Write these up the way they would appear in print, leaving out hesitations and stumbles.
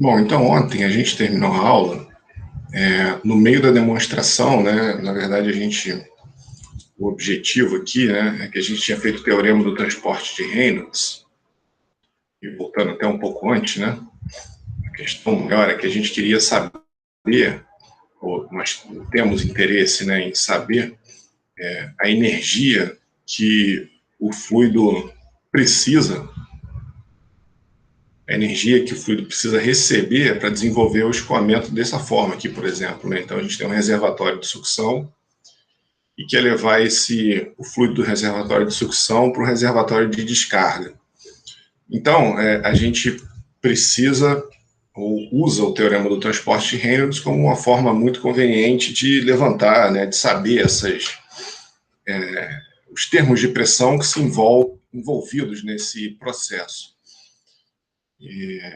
Bom, então ontem a gente terminou a aula, no meio da demonstração, né, na verdade o objetivo aqui, né, é que a gente tinha feito o teorema do transporte de Reynolds, e voltando até um pouco antes, né, a questão maior é que a gente queria saber, ou nós temos interesse, né, em saber a energia que o fluido precisa, a energia que o fluido precisa receber para desenvolver o escoamento dessa forma aqui, por exemplo, né? Então a gente tem um reservatório de sucção e quer levar o fluido do reservatório de sucção para o reservatório de descarga. Então, a gente precisa ou usa o teorema do transporte de Reynolds como uma forma muito conveniente de levantar, né, de saber os termos de pressão que se envolvidos nesse processo.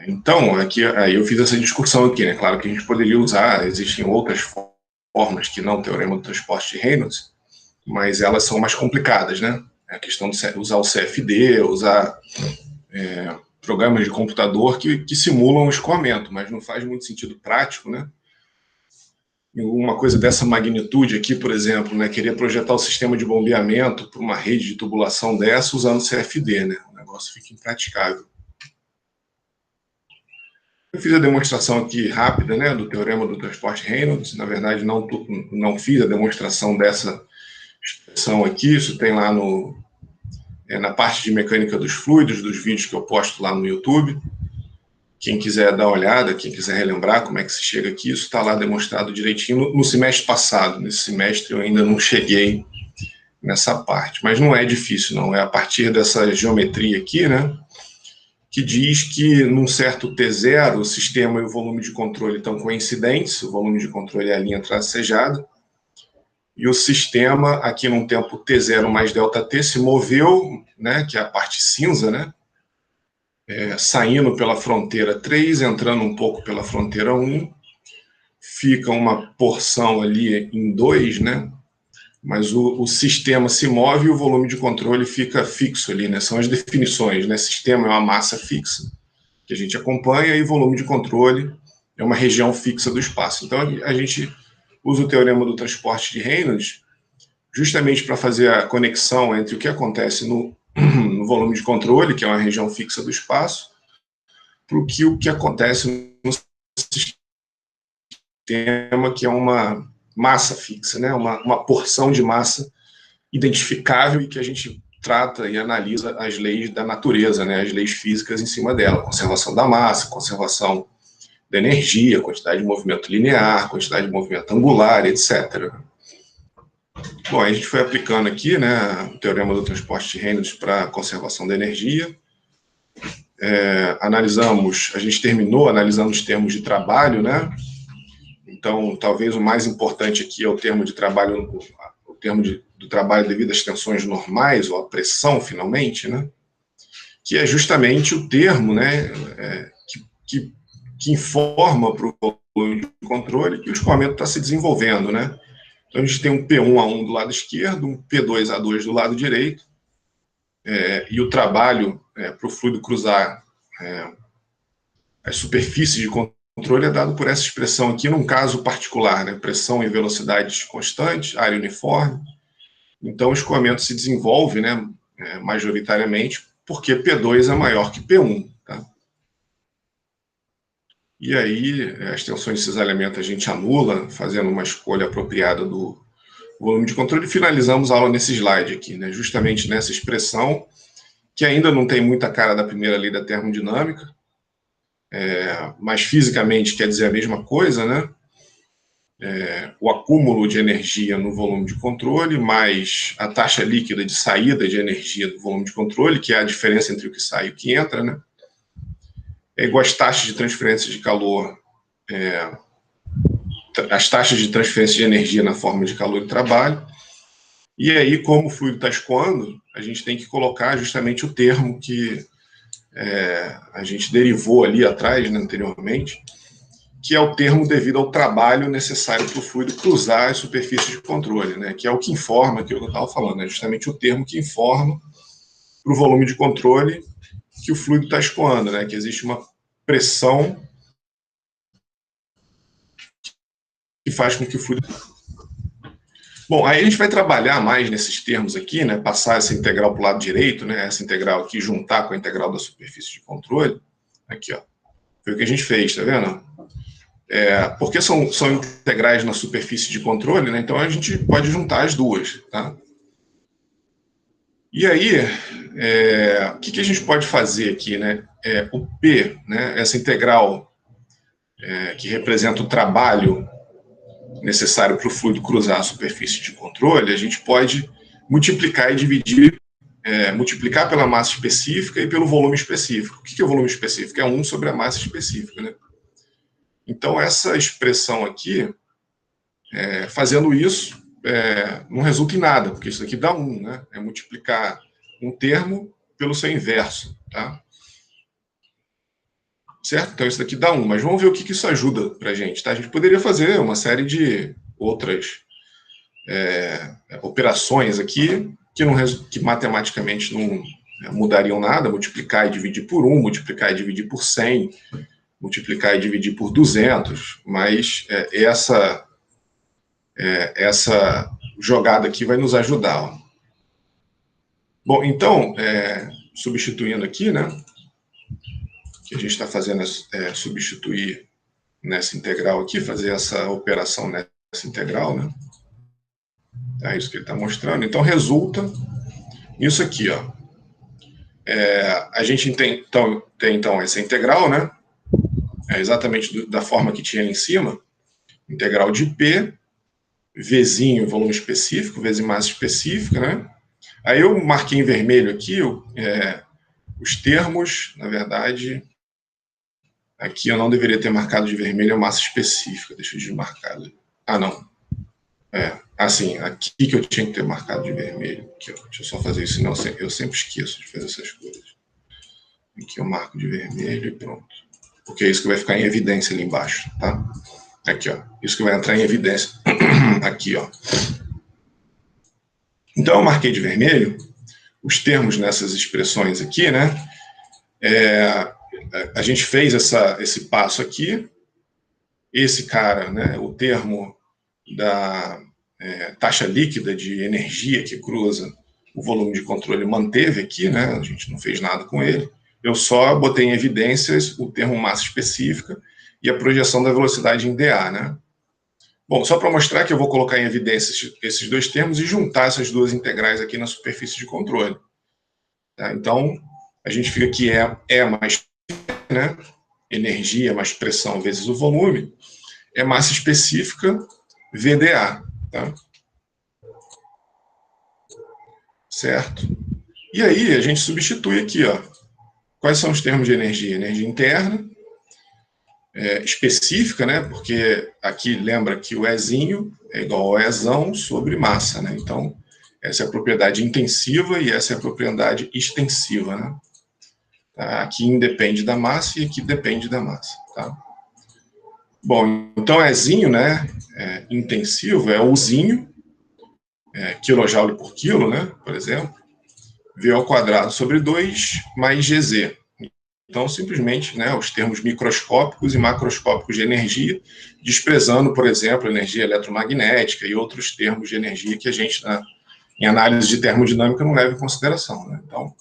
Então, aí eu fiz essa discussão aqui, né? Claro que a gente poderia usar, existem outras formas que não o teorema do transporte de Reynolds, mas elas são mais complicadas, né? A questão de usar o CFD, usar programas de computador que simulam o escoamento, mas não faz muito sentido prático, né? Uma coisa dessa magnitude aqui, por exemplo, né, querer projetar o sistema de bombeamento para uma rede de tubulação dessa usando CFD, né? O negócio fica impraticável. Eu fiz a demonstração aqui rápida, né, do teorema do transporte Reynolds. Na verdade, não fiz a demonstração dessa expressão aqui. Isso tem lá na parte de mecânica dos fluidos, dos vídeos que eu posto lá no YouTube. Quem quiser dar uma olhada, quem quiser relembrar como é que se chega aqui, isso está lá demonstrado direitinho no semestre passado. Nesse semestre eu ainda não cheguei nessa parte, mas não é difícil, não. É a partir dessa geometria aqui, né, que diz que num certo T0 o sistema e o volume de controle estão coincidentes, o volume de controle é a linha tracejada, e o sistema aqui num tempo T0 mais ΔT se moveu, né, que é a parte cinza, né, saindo pela fronteira 3, entrando um pouco pela fronteira 1, fica uma porção ali em 2, né, mas o sistema se move e o volume de controle fica fixo ali, né, são as definições, né, sistema é uma massa fixa, que a gente acompanha, e volume de controle é uma região fixa do espaço. Então, a gente usa o teorema do transporte de Reynolds justamente para fazer a conexão entre o que acontece no volume de controle, que é uma região fixa do espaço, para o que acontece no sistema, que é uma massa fixa, né? Uma porção de massa identificável e que a gente trata e analisa as leis da natureza, né? As leis físicas em cima dela, conservação da massa, conservação da energia, quantidade de movimento linear, quantidade de movimento angular, etc. Bom, a gente foi aplicando aqui, né, o teorema do transporte de Reynolds para a conservação da energia. A gente terminou analisando os termos de trabalho, né? Então, talvez o mais importante aqui é o termo de trabalho, do trabalho devido às tensões normais, ou à pressão, finalmente, né? Que é justamente o termo, né, que informa para o volume de controle que o escoamento está se desenvolvendo, né? Então, a gente tem um P1A1 do lado esquerdo, um P2A2 do lado direito, e o trabalho para o fluido cruzar as superfícies de controle é dado por essa expressão aqui, num caso particular, né? Pressão e velocidades constantes, área uniforme. Então, o escoamento se desenvolve, né, majoritariamente porque P2 é maior que P1. Tá? E aí, as tensões de cisalhamento a gente anula, fazendo uma escolha apropriada do volume de controle, e finalizamos a aula nesse slide aqui, né, justamente nessa expressão, que ainda não tem muita cara da primeira lei da termodinâmica, mas fisicamente quer dizer a mesma coisa, né? O acúmulo de energia no volume de controle, mais a taxa líquida de saída de energia do volume de controle, que é a diferença entre o que sai e o que entra, né? É igual às taxas de transferência de calor, as taxas de transferência de energia na forma de calor e trabalho. E aí, como o fluido está escoando, a gente tem que colocar justamente o termo que a gente derivou ali atrás, né, anteriormente, que é o termo devido ao trabalho necessário para o fluido cruzar as superfícies de controle, né, que é o que informa, que eu estava falando, é justamente o termo que informa para o volume de controle que o fluido está escoando, né, que existe uma pressão que faz com que o fluido... Bom, aí a gente vai trabalhar mais nesses termos aqui, né? Passar essa integral para o lado direito, né? Essa integral aqui, juntar com a integral da superfície de controle. Aqui, ó. Foi o que a gente fez, tá vendo? Porque são integrais na superfície de controle, né? Então a gente pode juntar as duas, tá? E aí, o que a gente pode fazer aqui, né? O P, né? Essa integral que representa o trabalho necessário para o fluido cruzar a superfície de controle, a gente pode multiplicar e dividir, multiplicar pela massa específica e pelo volume específico. O que é o volume específico? É 1 sobre a massa específica, né? Então, essa expressão aqui, fazendo isso, não resulta em nada, porque isso aqui dá 1, né? É multiplicar um termo pelo seu inverso, tá? Certo? Então, isso daqui dá 1, mas vamos ver o que isso ajuda para a gente, tá? A gente poderia fazer uma série de outras operações aqui que matematicamente não mudariam nada, multiplicar e dividir por 1, multiplicar e dividir por 100, multiplicar e dividir por 200, mas essa jogada aqui vai nos ajudar. Ó. Bom, então, substituindo aqui, né? O que a gente está fazendo é substituir nessa integral aqui, fazer essa operação nessa integral, né? É isso que ele está mostrando. Então, resulta nisso aqui, ó. A gente tem então essa integral, né? Exatamente da forma que tinha ali em cima. Integral de P, Vzinho, volume específico, vezes massa específica, né? Aí eu marquei em vermelho aqui os termos, na verdade, aqui eu não deveria ter marcado de vermelho a massa específica, deixa eu desmarcar. Ah, não. Assim, aqui que eu tinha que ter marcado de vermelho. Aqui, ó, deixa eu só fazer isso, senão eu sempre esqueço de fazer essas coisas. Aqui eu marco de vermelho e pronto. Porque é isso que vai ficar em evidência ali embaixo, tá? Aqui, ó. Isso que vai entrar em evidência. Aqui, ó. Então, eu marquei de vermelho os termos nessas expressões aqui, né? A gente fez esse passo aqui. Esse cara, né? O termo da taxa líquida de energia que cruza o volume de controle manteve aqui, né? A gente não fez nada com ele. Eu só botei em evidências o termo massa específica e a projeção da velocidade em dA, né? Bom, só para mostrar que eu vou colocar em evidência esses dois termos e juntar essas duas integrais aqui na superfície de controle. Tá? Então, a gente fica que mais, né? Energia mais pressão vezes o volume, é massa específica VdA. Tá? Certo? E aí, a gente substitui aqui, ó. Quais são os termos de energia? Energia interna, específica, né? Porque aqui lembra que o Ezinho é igual ao Ezão sobre massa, né? Então, essa é a propriedade intensiva e essa é a propriedade extensiva, né? Tá? Aqui independe da massa e aqui depende da massa, tá? Bom, então Ezinho, né? Intensivo é o Zinho, quilojoule por quilo, né? Por exemplo, V ao quadrado sobre 2 mais GZ. Então, simplesmente, né, os termos microscópicos e macroscópicos de energia, desprezando, por exemplo, energia eletromagnética e outros termos de energia que a gente, em análise de termodinâmica, não leva em consideração. Né? Então,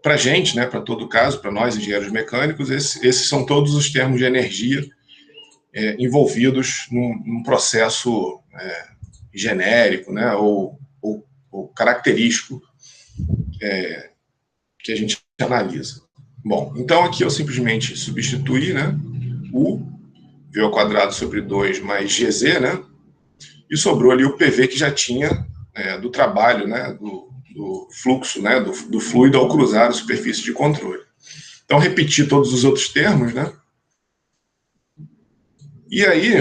para a gente, né, para todo caso, para nós, engenheiros mecânicos, esses são todos os termos de energia envolvidos num processo genérico, né, ou característico que a gente analisa. Bom, então aqui eu simplesmente substituí, né, U, V ao quadrado sobre 2 mais GZ, né, e sobrou ali o PV que já tinha do trabalho, né, do fluxo, né, do fluido ao cruzar a superfície de controle. Então, repetir todos os outros termos, né, e aí,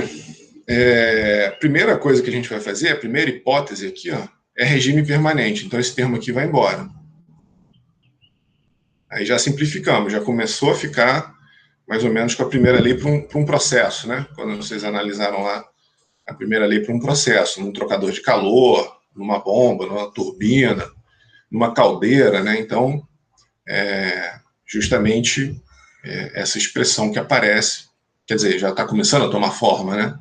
a primeira coisa que a gente vai fazer, a primeira hipótese aqui, ó, é regime permanente. Então, esse termo aqui vai embora. Aí já simplificamos, já começou a ficar mais ou menos com a primeira lei para um processo, né? Quando vocês analisaram lá a primeira lei para um processo, num trocador de calor, numa bomba, numa turbina, numa caldeira, né? Então, justamente essa expressão que aparece, quer dizer, já está começando a tomar forma, né?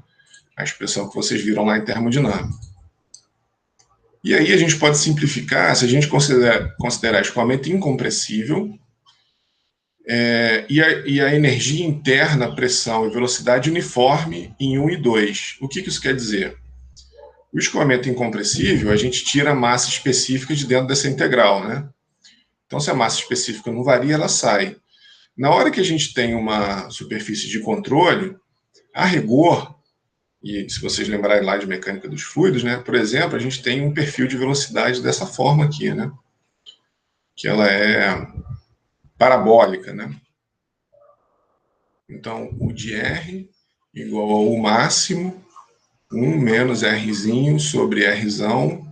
a expressão que vocês viram lá em termodinâmica. E aí a gente pode simplificar, se a gente considerar escoamento incompressível, e a energia interna, pressão e velocidade uniforme em 1 e 2. O que isso quer dizer? O escoamento incompressível, a gente tira a massa específica de dentro dessa integral, né? Então, se a massa específica não varia, ela sai. Na hora que a gente tem uma superfície de controle, a rigor, e se vocês lembrarem lá de mecânica dos fluidos, né? Por exemplo, a gente tem um perfil de velocidade dessa forma aqui, né? Que ela é parabólica, né? Então, U de R igual ao U máximo, 1 menos Rzinho sobre Rzão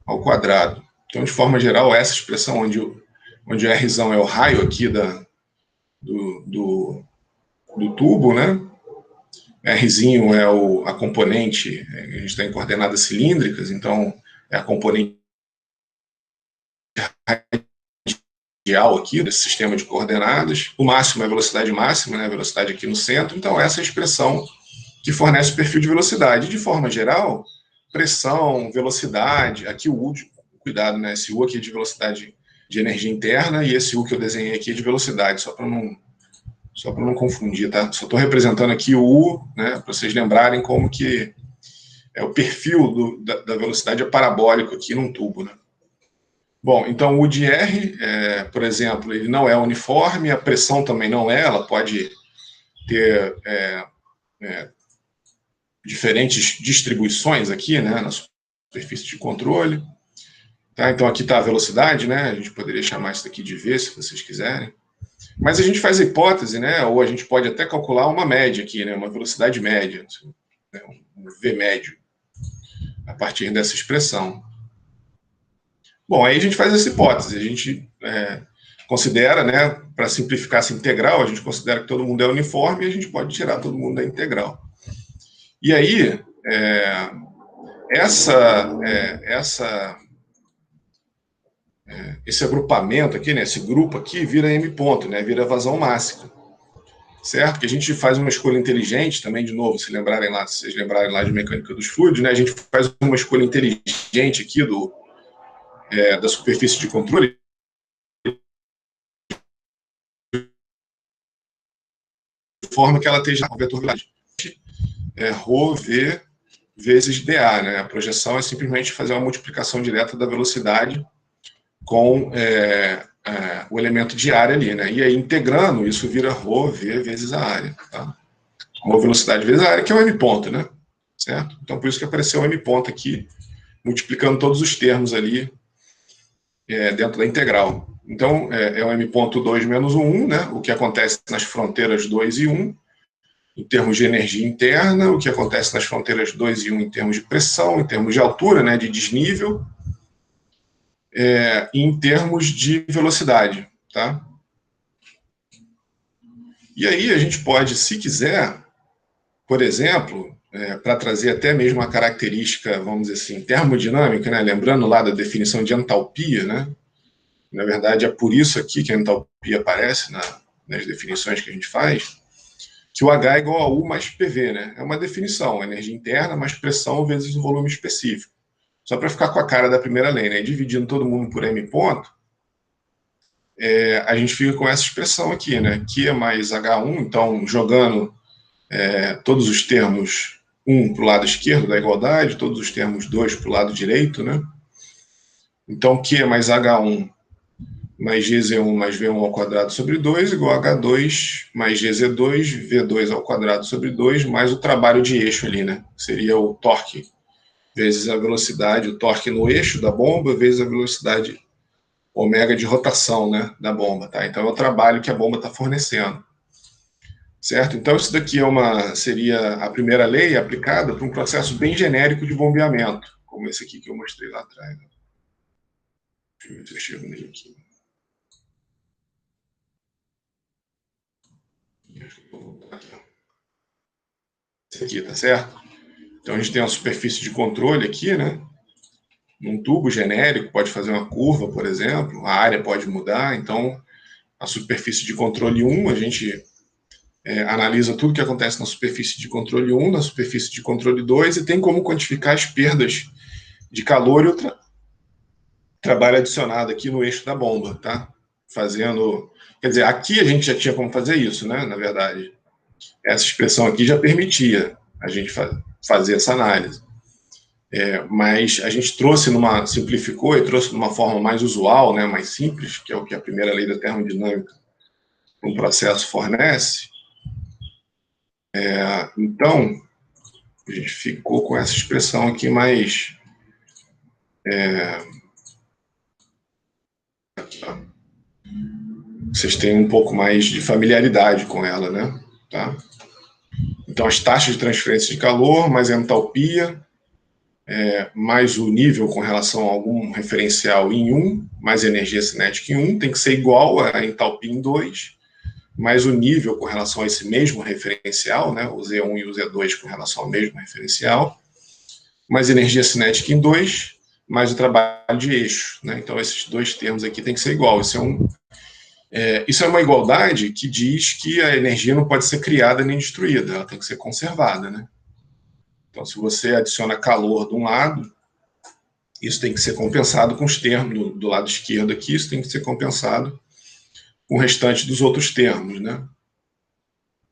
ao quadrado. Então, de forma geral, essa expressão onde o Rzão é o raio aqui do tubo, né? Rzinho é a componente, a gente está em coordenadas cilíndricas, então é a componente radial aqui desse sistema de coordenadas. O máximo é a velocidade máxima, né? A velocidade aqui no centro. Então, essa é a expressão que fornece o perfil de velocidade. De forma geral, pressão, velocidade, aqui o U, cuidado, né? Esse U aqui é de velocidade de energia interna e esse U que eu desenhei aqui é de velocidade, só para não confundir, tá? Só estou representando aqui o U, né? Para vocês lembrarem como que o perfil da velocidade é parabólico aqui num tubo, né? Bom, então o U de R, por exemplo, ele não é uniforme, a pressão também não é, ela pode ter diferentes distribuições aqui, né, na superfície de controle. Tá? Então aqui está a velocidade, né? A gente poderia chamar isso daqui de V, se vocês quiserem. Mas a gente faz a hipótese, né? Ou a gente pode até calcular uma média aqui, né? Uma velocidade média, né? Um V médio, a partir dessa expressão. Bom, aí a gente faz essa hipótese, a gente considera, né, para simplificar essa integral, a gente considera que todo mundo é uniforme e a gente pode tirar todo mundo da integral. E aí, esse agrupamento aqui, né, esse grupo aqui, vira M ponto, né, vira vazão máxima. Certo? Que a gente faz uma escolha inteligente também, de novo, se vocês lembrarem lá de mecânica dos fluidos, né, a gente faz uma escolha inteligente aqui da superfície de controle, de forma que ela esteja com vetor velocidade. Rho V vezes dA, né? A projeção é simplesmente fazer uma multiplicação direta da velocidade com o elemento de área ali, né? E aí, integrando, isso vira Rho V vezes a área, tá? Rho velocidade vezes a área, que é o M ponto, né? Certo? Então, por isso que apareceu o M ponto aqui, multiplicando todos os termos ali dentro da integral. Então, é o M ponto 2 menos o 1, né? O que acontece nas fronteiras 2 e 1, em termos de energia interna, o que acontece nas fronteiras 2 e 1 em termos de pressão, em termos de altura, né, de desnível, e em termos de velocidade, tá? E aí a gente pode, se quiser, por exemplo, para trazer até mesmo a característica, vamos dizer assim, termodinâmica, né, lembrando lá da definição de entalpia, né? Na verdade, é por isso aqui que a entalpia aparece nas definições que a gente faz, que o H é igual a U mais PV, né? É uma definição, energia interna mais pressão vezes o volume específico. Só para ficar com a cara da primeira lei, né? Dividindo todo mundo por M ponto, a gente fica com essa expressão aqui, né? Q mais H1, então jogando todos os termos 1 para o lado esquerdo da igualdade, todos os termos 2 para o lado direito, né? Então Q mais H1 mais GZ1 mais V1 ao quadrado sobre 2, igual a H2 mais GZ2, V2 ao quadrado sobre 2, mais o trabalho de eixo ali, né? Seria o torque vezes a velocidade, o torque no eixo da bomba, vezes a velocidade ômega de rotação, né, da bomba, tá? Então é o trabalho que a bomba está fornecendo. Certo? Então isso daqui seria a primeira lei aplicada para um processo bem genérico de bombeamento, como esse aqui que eu mostrei lá atrás. Deixa eu ver se eu chego nele aqui. Esse aqui, tá certo? Então a gente tem uma superfície de controle aqui, né? Num tubo genérico, pode fazer uma curva, por exemplo, a área pode mudar, então a superfície de controle 1, a gente analisa tudo que acontece na superfície de controle 1, na superfície de controle 2, e tem como quantificar as perdas de calor e o trabalho adicionado aqui no eixo da bomba, tá? Fazendo... Quer dizer, aqui a gente já tinha como fazer isso, né? Na verdade, essa expressão aqui já permitia a gente fazer essa análise. Mas a gente simplificou e trouxe de uma forma mais usual, né? Mais simples, que é o que a primeira lei da termodinâmica um processo fornece. Então, a gente ficou com essa expressão aqui mais... Vocês têm um pouco mais de familiaridade com ela, né? Tá? Então, as taxas de transferência de calor, mais a entalpia, mais o nível com relação a algum referencial em 1, mais energia cinética em 1, tem que ser igual a entalpia em 2, mais o nível com relação a esse mesmo referencial, né? O Z1 e o Z2 com relação ao mesmo referencial, mais energia cinética em 2, mais o trabalho de eixo, né? Então, esses dois termos aqui tem que ser igual. Isso é uma igualdade que diz que a energia não pode ser criada nem destruída, ela tem que ser conservada, né? Então, se você adiciona calor de um lado, isso tem que ser compensado com os termos do lado esquerdo aqui, isso tem que ser compensado com o restante dos outros termos, né?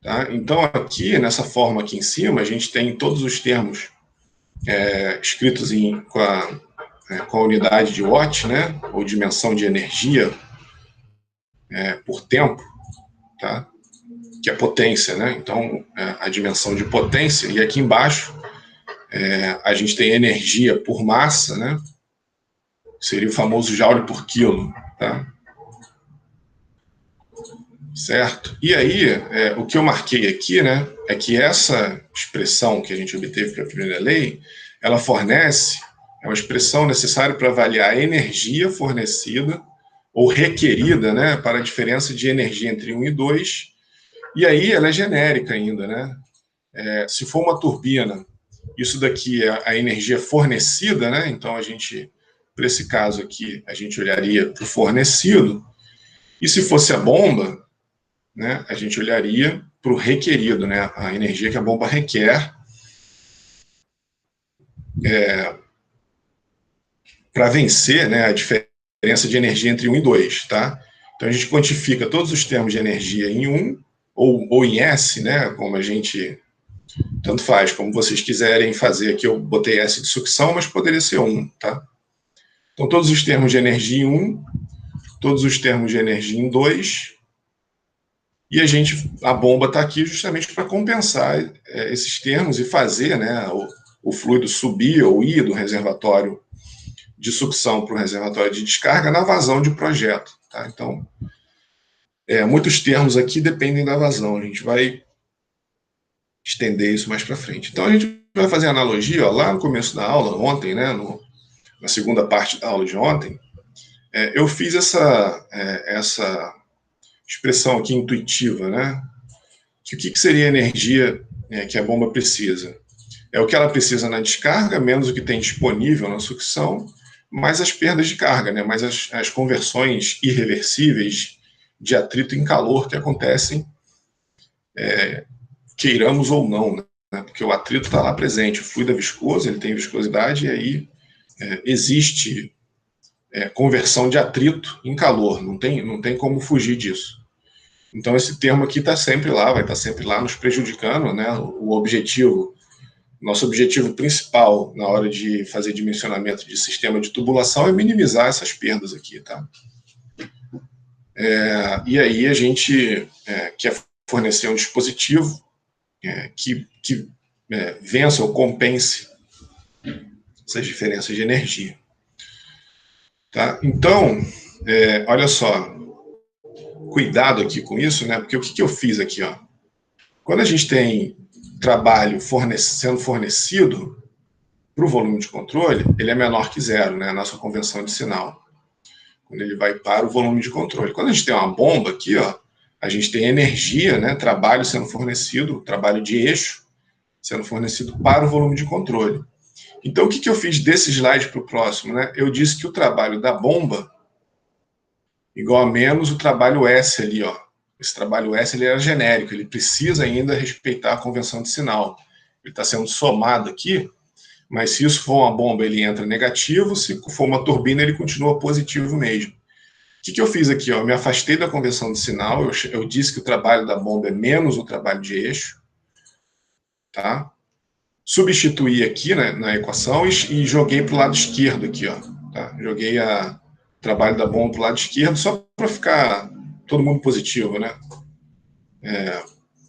Tá? Então, aqui, nessa forma aqui em cima, a gente tem todos os termos escritos com a unidade de watt, né? Ou dimensão de energia por tempo, tá? Que é potência, né? Então, a dimensão de potência, e aqui embaixo a gente tem energia por massa, né? Seria o famoso joule por quilo, tá? Certo? E aí, o que eu marquei aqui, né, é que essa expressão que a gente obteve para a primeira lei, ela fornece uma expressão necessária para avaliar a energia fornecida ou requerida, né, para a diferença de energia entre 1 e 2, e aí ela é genérica ainda, né? Se for uma turbina, isso daqui é a energia fornecida, né? Então, para esse caso aqui, a gente olharia para o fornecido, e se fosse a bomba, né, a gente olharia para o requerido, né, a energia que a bomba requer para vencer, né, a diferença de energia entre 1 e 2. Tá? Então, a gente quantifica todos os termos de energia em 1 ou em S, né, como a gente... Tanto faz, como vocês quiserem fazer aqui, eu botei S de sucção, mas poderia ser 1. Tá? Então, todos os termos de energia em 1, todos os termos de energia em 2, e a bomba está aqui justamente para compensar esses termos e fazer, né, o fluido subir ou ir do reservatório de sucção para o reservatório de descarga na vazão de projeto. Tá? Então, muitos termos aqui dependem da vazão. A gente vai estender isso mais para frente. Então, a gente vai fazer analogia, ó, lá no começo da aula, ontem, né, na segunda parte da aula de ontem, eu fiz essa expressão aqui intuitiva, né? Que o que seria a energia que a bomba precisa? É o que ela precisa na descarga, menos o que tem disponível na sucção, mais as perdas de carga, né? Mais as conversões irreversíveis de atrito em calor que acontecem, queiramos ou não, né? Porque o atrito está lá presente, o fluido é viscoso, ele tem viscosidade, e aí existe conversão de atrito em calor, não tem como fugir disso. Então, esse termo aqui está sempre lá, vai estar sempre lá nos prejudicando, né? Nosso objetivo principal na hora de fazer dimensionamento de sistema de tubulação é minimizar essas perdas aqui, tá? E aí a gente quer fornecer um dispositivo que vença ou compense essas diferenças de energia. Tá? Então, olha só, cuidado aqui com isso, né? Porque o que eu fiz aqui, ó? Quando a gente tem trabalho sendo fornecido para o volume de controle, ele é menor que zero, né? A nossa convenção de sinal. Quando ele vai para o volume de controle. Quando a gente tem uma bomba aqui, ó, a gente tem energia, né? Trabalho sendo fornecido, trabalho de eixo sendo fornecido para o volume de controle. Então, o que eu fiz desse slide para o próximo, né? Eu disse que o trabalho da bomba igual a menos o trabalho S ali, ó. esse trabalho S ele era genérico, ele precisa ainda respeitar a convenção de sinal. Ele está sendo somado aqui, mas se isso for uma bomba, ele entra negativo, se for uma turbina, ele continua positivo mesmo. O que eu fiz aqui? Eu me afastei da convenção de sinal, eu disse que o trabalho da bomba é menos o trabalho de eixo, tá? Substituí aqui, né, na equação e joguei para o lado esquerdo aqui, ó. Tá? Joguei o trabalho da bomba para o lado esquerdo só para ficar todo mundo positivo, né?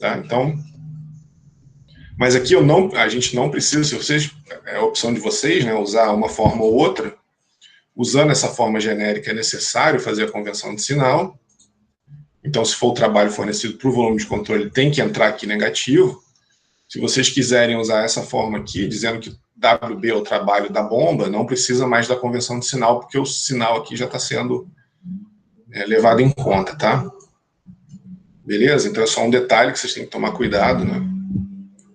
Tá? Então, mas aqui a gente não precisa, se vocês, é a opção de vocês, né, usar uma forma ou outra. Usando essa forma genérica é necessário fazer a convenção de sinal. Então, se for o trabalho fornecido para o volume de controle, tem que entrar aqui negativo. Se vocês quiserem usar essa forma aqui, dizendo que WB é o trabalho da bomba, não precisa mais da convenção de sinal, porque o sinal aqui já está sendo levado em conta, tá? Beleza? Então é só um detalhe que vocês têm que tomar cuidado, né?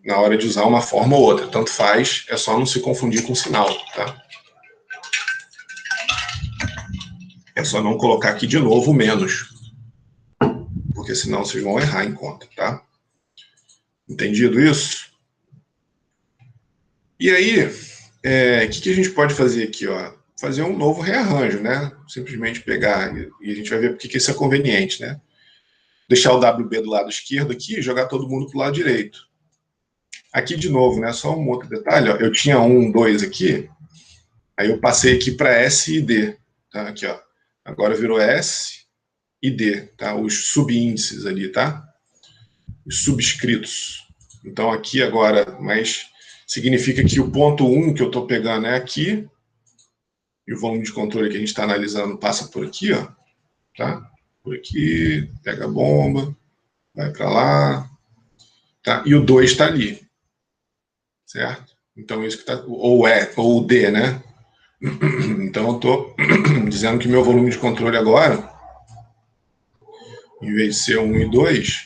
Na hora de usar uma forma ou outra. Tanto faz, é só não se confundir com o sinal, tá? É só não colocar aqui de novo menos, porque senão vocês vão errar em conta, tá? Entendido isso? E aí, o que a gente pode fazer aqui, ó? Fazer um novo rearranjo, né? Simplesmente pegar, e a gente vai ver porque que isso é conveniente, né? Deixar o WB do lado esquerdo aqui e jogar todo mundo para o lado direito. Aqui, de novo, né? Só um outro detalhe, ó. Eu tinha 1, 2 aqui, aí eu passei aqui para S e D, tá? Aqui, ó. Agora virou S e D, tá? Os subíndices ali, tá? Os subscritos. Então, aqui agora, mas significa que o ponto 1 que eu estou pegando é aqui, e o volume de controle que a gente está analisando passa por aqui, ó, tá? Por aqui, pega a bomba, vai para lá, tá? E o 2 está ali, certo? Então, isso que está, ou o D, né? Então, eu estou dizendo que meu volume de controle agora, em vez de ser 1 e 2,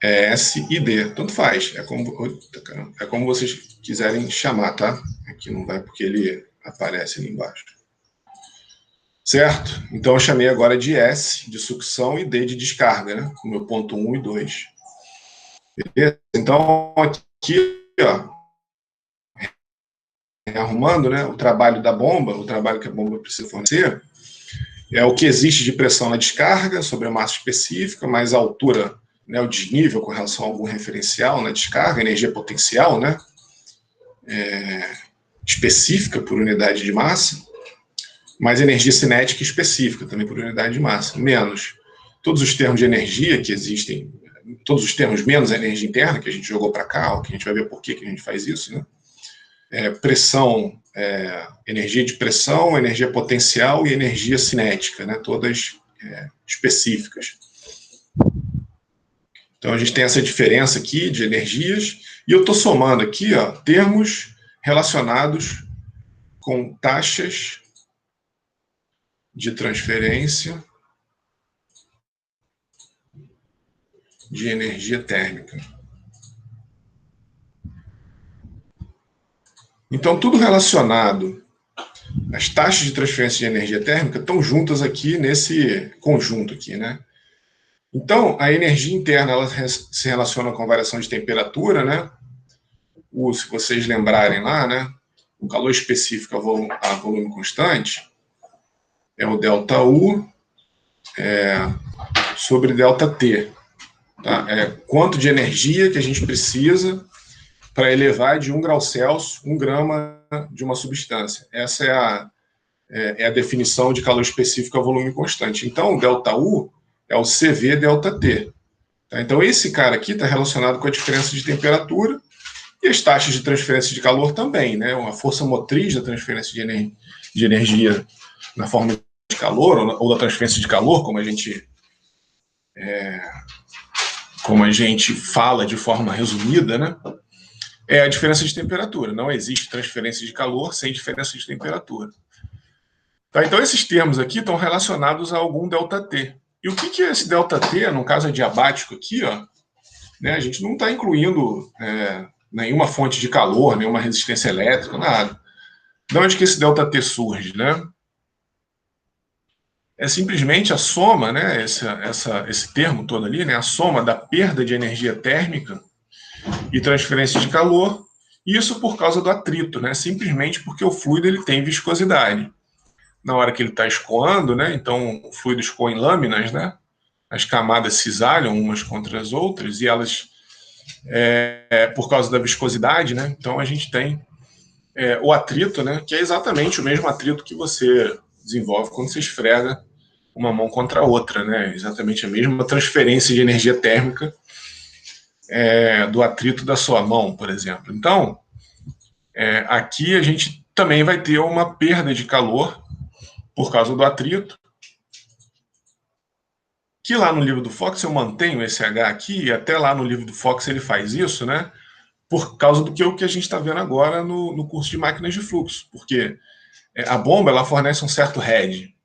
é S e D, tanto faz, é como vocês quiserem chamar, tá? Aqui não vai porque ele aparece ali embaixo. Certo? Então eu chamei agora de S, de sucção, e D de descarga, né? O meu ponto 1 e 2. Beleza? Então aqui, ó, arrumando, né, o trabalho da bomba, o trabalho que a bomba precisa fornecer, é o que existe de pressão na descarga sobre a massa específica, mais a altura, né, o desnível com relação a algum referencial na descarga, energia potencial, né, específica por unidade de massa, mais energia cinética específica também por unidade de massa, menos todos os termos de energia que existem, todos os termos menos a energia interna, que a gente jogou para cá, que a gente vai ver por que a gente faz isso, né? Pressão, energia de pressão, energia potencial e energia cinética, né? Todas específicas. Então a gente tem essa diferença aqui de energias, e eu estou somando aqui, ó, termos relacionados com taxas de transferência de energia térmica. Então, tudo relacionado às taxas de transferência de energia térmica estão juntas aqui nesse conjunto aqui, né? Então, a energia interna ela se relaciona com a variação de temperatura, né? Se vocês lembrarem lá, né? O calor específico a volume constante é o ΔU sobre ΔT. Tá? É quanto de energia que a gente precisa para elevar de 1 grau Celsius 1 grama de uma substância. Essa é a definição de calor específico a volume constante. Então, o ΔU é o CV ΔT. Tá? Então, esse cara aqui está relacionado com a diferença de temperatura e as taxas de transferência de calor também, né? Uma força motriz da transferência de energia na forma de calor, ou da transferência de calor, como a gente fala de forma resumida, né? É a diferença de temperatura. Não existe transferência de calor sem diferença de temperatura. Tá, então, esses termos aqui estão relacionados a algum ΔT. E o que é esse ΔT, no caso adiabático aqui, ó, né, a gente não está incluindo nenhuma fonte de calor, nenhuma resistência elétrica, nada. De onde que esse ΔT surge, né? é simplesmente a soma, né, esse termo todo ali, né, a soma da perda de energia térmica e transferência de calor, isso por causa do atrito, né, simplesmente porque o fluido ele tem viscosidade. Na hora que ele está escoando, né, então o fluido escoa em lâminas, né, as camadas cisalham umas contra as outras e elas, por causa da viscosidade, né, então a gente tem o atrito, né, que é exatamente o mesmo atrito que você desenvolve quando você esfrega uma mão contra a outra, né? Exatamente a mesma transferência de energia térmica do atrito da sua mão, por exemplo. Então, aqui a gente também vai ter uma perda de calor por causa do atrito, que lá no livro do Fox eu mantenho esse H aqui, e até lá no livro do Fox ele faz isso, né? Por causa do que a gente está vendo agora no curso de máquinas de fluxo, porque a bomba ela fornece um certo head,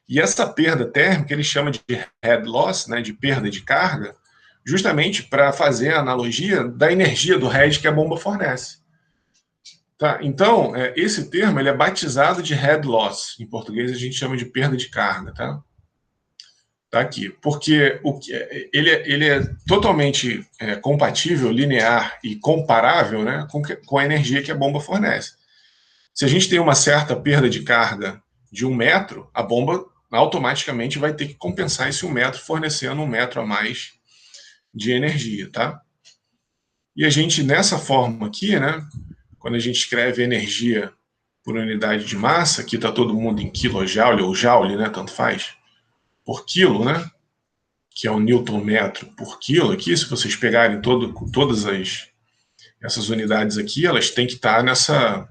e essa perda térmica ele chama de head loss, né, de perda de carga, justamente para fazer a analogia da energia do head que a bomba fornece. Tá? Então, esse termo ele é batizado de head loss. Em português a gente chama de perda de carga. Tá aqui. Porque ele é totalmente compatível, linear e comparável, né, com a energia que a bomba fornece. Se a gente tem uma certa perda de carga de 1 metro, a bomba automaticamente vai ter que compensar esse 1 metro fornecendo 1 metro a mais de energia, tá? E a gente, nessa forma aqui, né, quando a gente escreve energia por unidade de massa, aqui está todo mundo em quilojoule ou joule, né, tanto faz, por quilo, né, que é o newton metro por quilo aqui, se vocês pegarem todas essas unidades aqui, elas têm que estar nessa...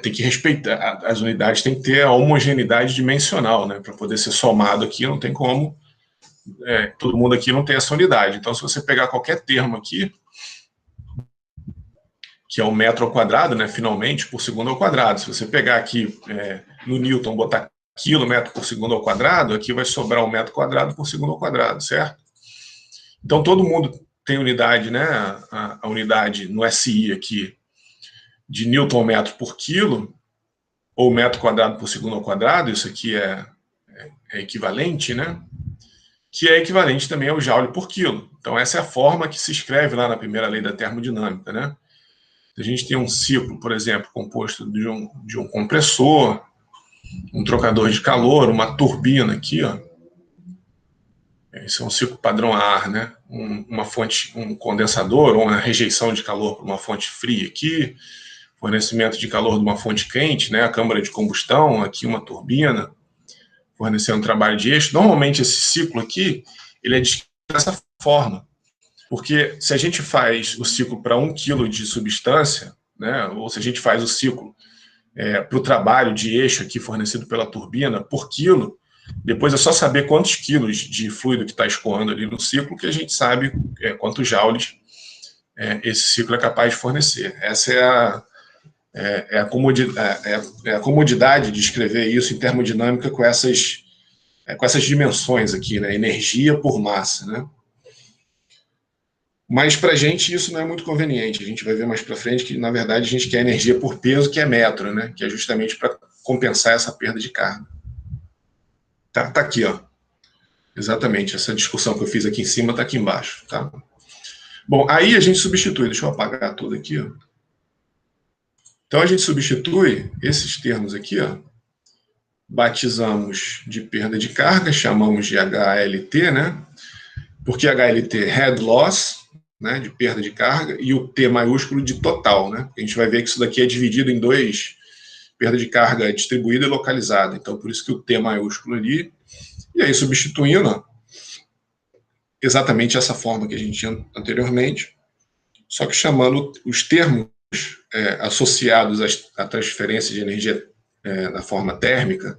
tem que respeitar, as unidades têm que ter a homogeneidade dimensional, né, para poder ser somado aqui, não tem como, todo mundo aqui não tem essa unidade. Então, se você pegar qualquer termo aqui, que é o metro ao quadrado, né, finalmente, por segundo ao quadrado. Se você pegar aqui no Newton, botar quilômetro por segundo ao quadrado, aqui vai sobrar 1 metro quadrado por segundo ao quadrado, certo? Então, todo mundo tem unidade, né, a unidade no SI aqui, de Newton metro por quilo, ou metro quadrado por segundo ao quadrado, isso aqui é equivalente, né? Que é equivalente também ao joule por quilo. Então, essa é a forma que se escreve lá na primeira lei da termodinâmica, né? A gente tem um ciclo, por exemplo, composto de um compressor, um trocador de calor, uma turbina aqui, ó. Esse é um ciclo padrão a ar, né? Uma fonte, um condensador, ou uma rejeição de calor para uma fonte fria aqui, fornecimento de calor de uma fonte quente, né? A câmara de combustão, aqui uma turbina, fornecendo trabalho de eixo. Normalmente esse ciclo aqui, ele é descrito dessa forma. Porque se a gente faz o ciclo para 1 quilo de substância, né, ou se a gente faz o ciclo para o trabalho de eixo aqui fornecido pela turbina por quilo, depois é só saber quantos quilos de fluido que está escoando ali no ciclo que a gente sabe quantos joules esse ciclo é capaz de fornecer. Essa é a comodidade de escrever isso em termodinâmica com essas dimensões aqui, né, energia por massa, né? Mas para a gente isso não é muito conveniente. A gente vai ver mais para frente que, na verdade, a gente quer energia por peso, que é metro, né? Que é justamente para compensar essa perda de carga. Tá aqui, ó. Exatamente, essa discussão que eu fiz aqui em cima está aqui embaixo, tá? Bom, aí a gente substitui, deixa eu apagar tudo aqui, ó. Então a gente substitui esses termos aqui, ó. Batizamos de perda de carga, chamamos de HLT, né? Porque HLT, head loss, né, de perda de carga, e o T maiúsculo de total, né? A gente vai ver que isso daqui é dividido em dois, perda de carga distribuída e localizada. Então, por isso que o T maiúsculo ali, e aí substituindo exatamente essa forma que a gente tinha anteriormente, só que chamando os termos associados à transferência de energia na forma térmica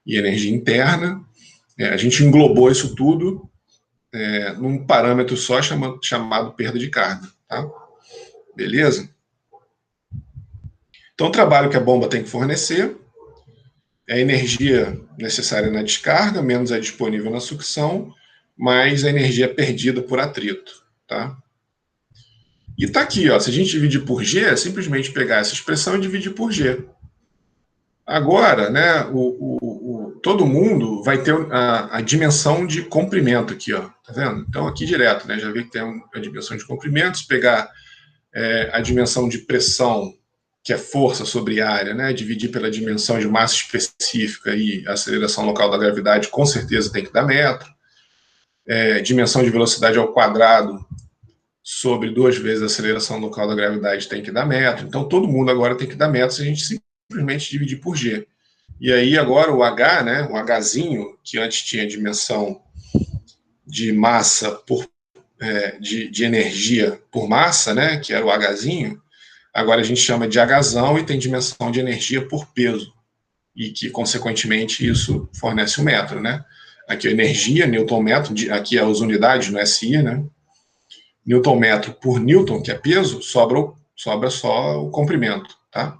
e energia interna, a gente englobou isso tudo num parâmetro só chamado perda de carga, tá? Beleza? Então, o trabalho que a bomba tem que fornecer é a energia necessária na descarga, menos a disponível na sucção, mais a energia perdida por atrito, tá? E tá aqui, ó, se a gente dividir por G, é simplesmente pegar essa expressão e dividir por G. Agora, né, todo mundo vai ter a dimensão de comprimento aqui, ó, tá vendo? Então, aqui direto, né? Já vi que tem a dimensão de comprimento. Se pegar a dimensão de pressão, que é força sobre área, né? Dividir pela dimensão de massa específica e aceleração local da gravidade, com certeza tem que dar metro. Dimensão de velocidade ao quadrado sobre 2 vezes a aceleração local da gravidade tem que dar metro. Então, todo mundo agora tem que dar metro se a gente simplesmente dividir por G. E aí, agora, o H, né, o Hzinho, que antes tinha dimensão de massa por, de energia por massa, né, que era o Hzinho, agora a gente chama de Hzão e tem dimensão de energia por peso. E que, consequentemente, isso fornece o metro, né? Aqui a energia, Newton-metro, aqui as unidades no SI, né? Newton-metro por Newton, que é peso, sobra só o comprimento, tá?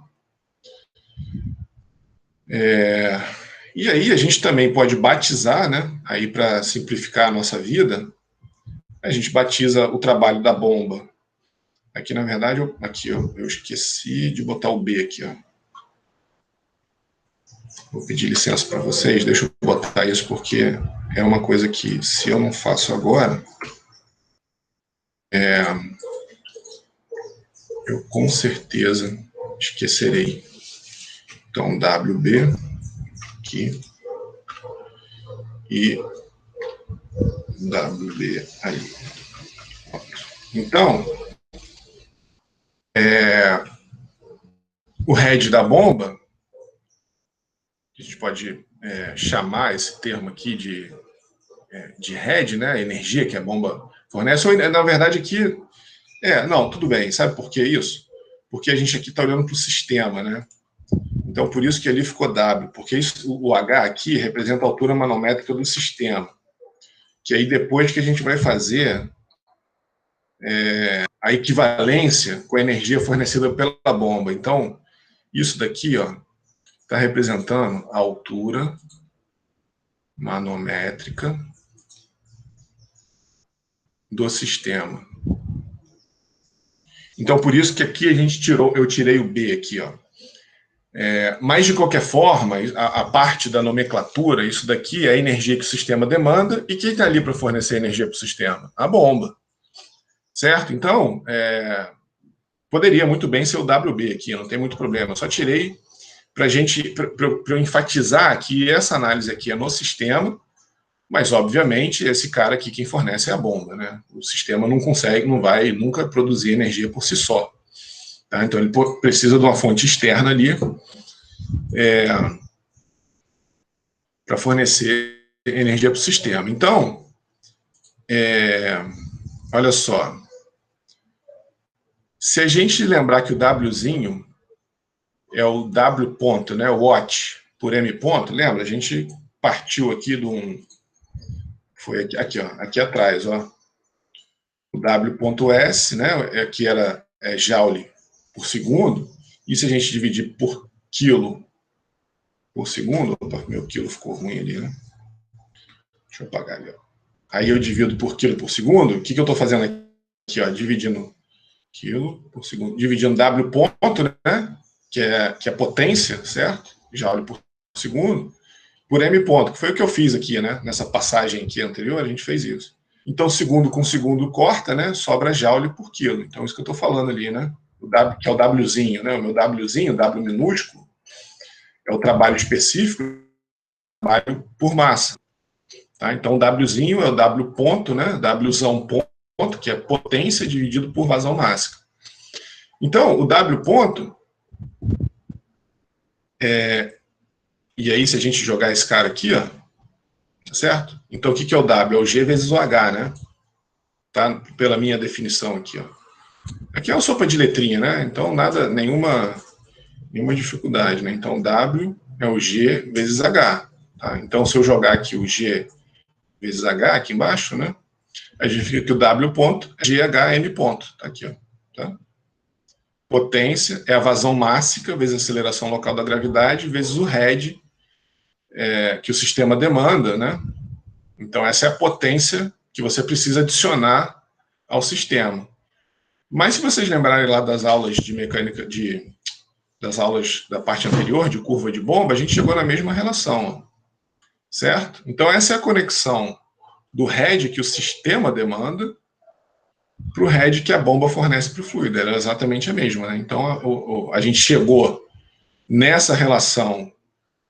E aí a gente também pode batizar, né? Aí para simplificar a nossa vida, a gente batiza o trabalho da bomba. Aqui, na verdade, eu esqueci de botar o B aqui, ó. Vou pedir licença para vocês, deixa eu botar isso porque é uma coisa que, se eu não faço agora, eu com certeza esquecerei. Então, WB aqui e WB aí. Então, o head da bomba, a gente pode chamar esse termo aqui de head, né? A energia que a bomba fornece. Ou, na verdade, aqui... não, tudo bem. Sabe por que isso? Porque a gente aqui está olhando para o sistema, né? Então, por isso que ali ficou W, porque o H aqui representa a altura manométrica do sistema, que aí depois que a gente vai fazer a equivalência com a energia fornecida pela bomba. Então, isso daqui está representando a altura manométrica do sistema. Então, por isso que aqui eu tirei o B aqui, ó. Mas, de qualquer forma, a parte da nomenclatura, isso daqui é a energia que o sistema demanda, e quem está ali para fornecer energia para o sistema? A bomba. Certo? Então, poderia muito bem ser o WB aqui, não tem muito problema. Eu só tirei para eu enfatizar que essa análise aqui é no sistema, mas, obviamente, esse cara aqui quem fornece é a bomba, né? O sistema não vai nunca produzir energia por si só. Tá? Então, ele precisa de uma fonte externa ali para fornecer energia para o sistema. Então, olha só. Se a gente lembrar que o Wzinho é o W ponto, né, watt por M ponto, lembra? A gente partiu aqui de um... Foi aqui, ó, aqui atrás, ó. O W.S, né, que era joule por segundo, e se a gente dividir por quilo por segundo... Opa, meu quilo ficou ruim ali, né? Deixa eu apagar ali, ó. Aí eu divido por quilo por segundo, o que eu estou fazendo aqui, ó, dividindo quilo por segundo, dividindo W ponto, né, que é potência, certo? Joule por segundo, por M ponto, que foi o que eu fiz aqui, né? Nessa passagem aqui anterior, a gente fez isso. Então, segundo com segundo corta, né? Sobra joule por quilo. Então, isso que eu estou falando ali, né? O W, que é o Wzinho, né? O meu Wzinho, W minúsculo, é o trabalho específico, trabalho por massa. Tá? Então, o Wzinho é o W ponto, né? Wzão ponto, que é potência dividido por vazão máxima. Então, o W ponto e aí, se a gente jogar esse cara aqui, ó, certo? Então, o que é o W? É o G vezes o H, né? Tá? Pela minha definição aqui, ó. Aqui é uma sopa de letrinha, né? Então, nenhuma dificuldade, né? Então, W é o G vezes H. Tá? Então, se eu jogar aqui o G vezes H aqui embaixo, né? A gente fica que o W ponto é GHM ponto. Tá aqui, ó. Tá? Potência é a vazão mássica vezes a aceleração local da gravidade vezes o head que o sistema demanda, né? Então, essa é a potência que você precisa adicionar ao sistema. Mas, se vocês lembrarem lá das aulas de mecânica, das aulas da parte anterior, de curva de bomba, a gente chegou na mesma relação. certo? Então, essa é a conexão do head que o sistema demanda para o head que a bomba fornece para o fluido. Era exatamente a mesma, né? Então, a gente chegou nessa relação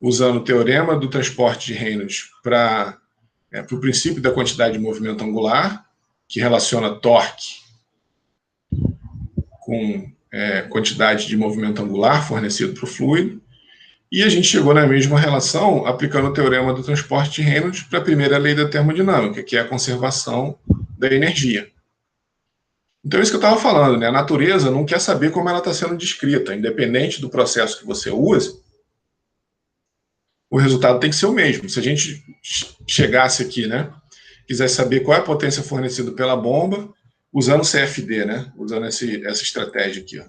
usando o teorema do transporte de Reynolds para o princípio da quantidade de movimento angular, que relaciona torque com quantidade de movimento angular fornecido para o fluido, e a gente chegou na mesma relação aplicando o teorema do transporte de Reynolds para a primeira lei da termodinâmica, que é a conservação da energia. Então, isso que eu estava falando, né? A natureza não quer saber como ela está sendo descrita, independente do processo que você use, o resultado tem que ser o mesmo. Se a gente chegasse aqui, né, quisesse saber qual é a potência fornecida pela bomba, usando o CFD, né, usando essa estratégia aqui, ó,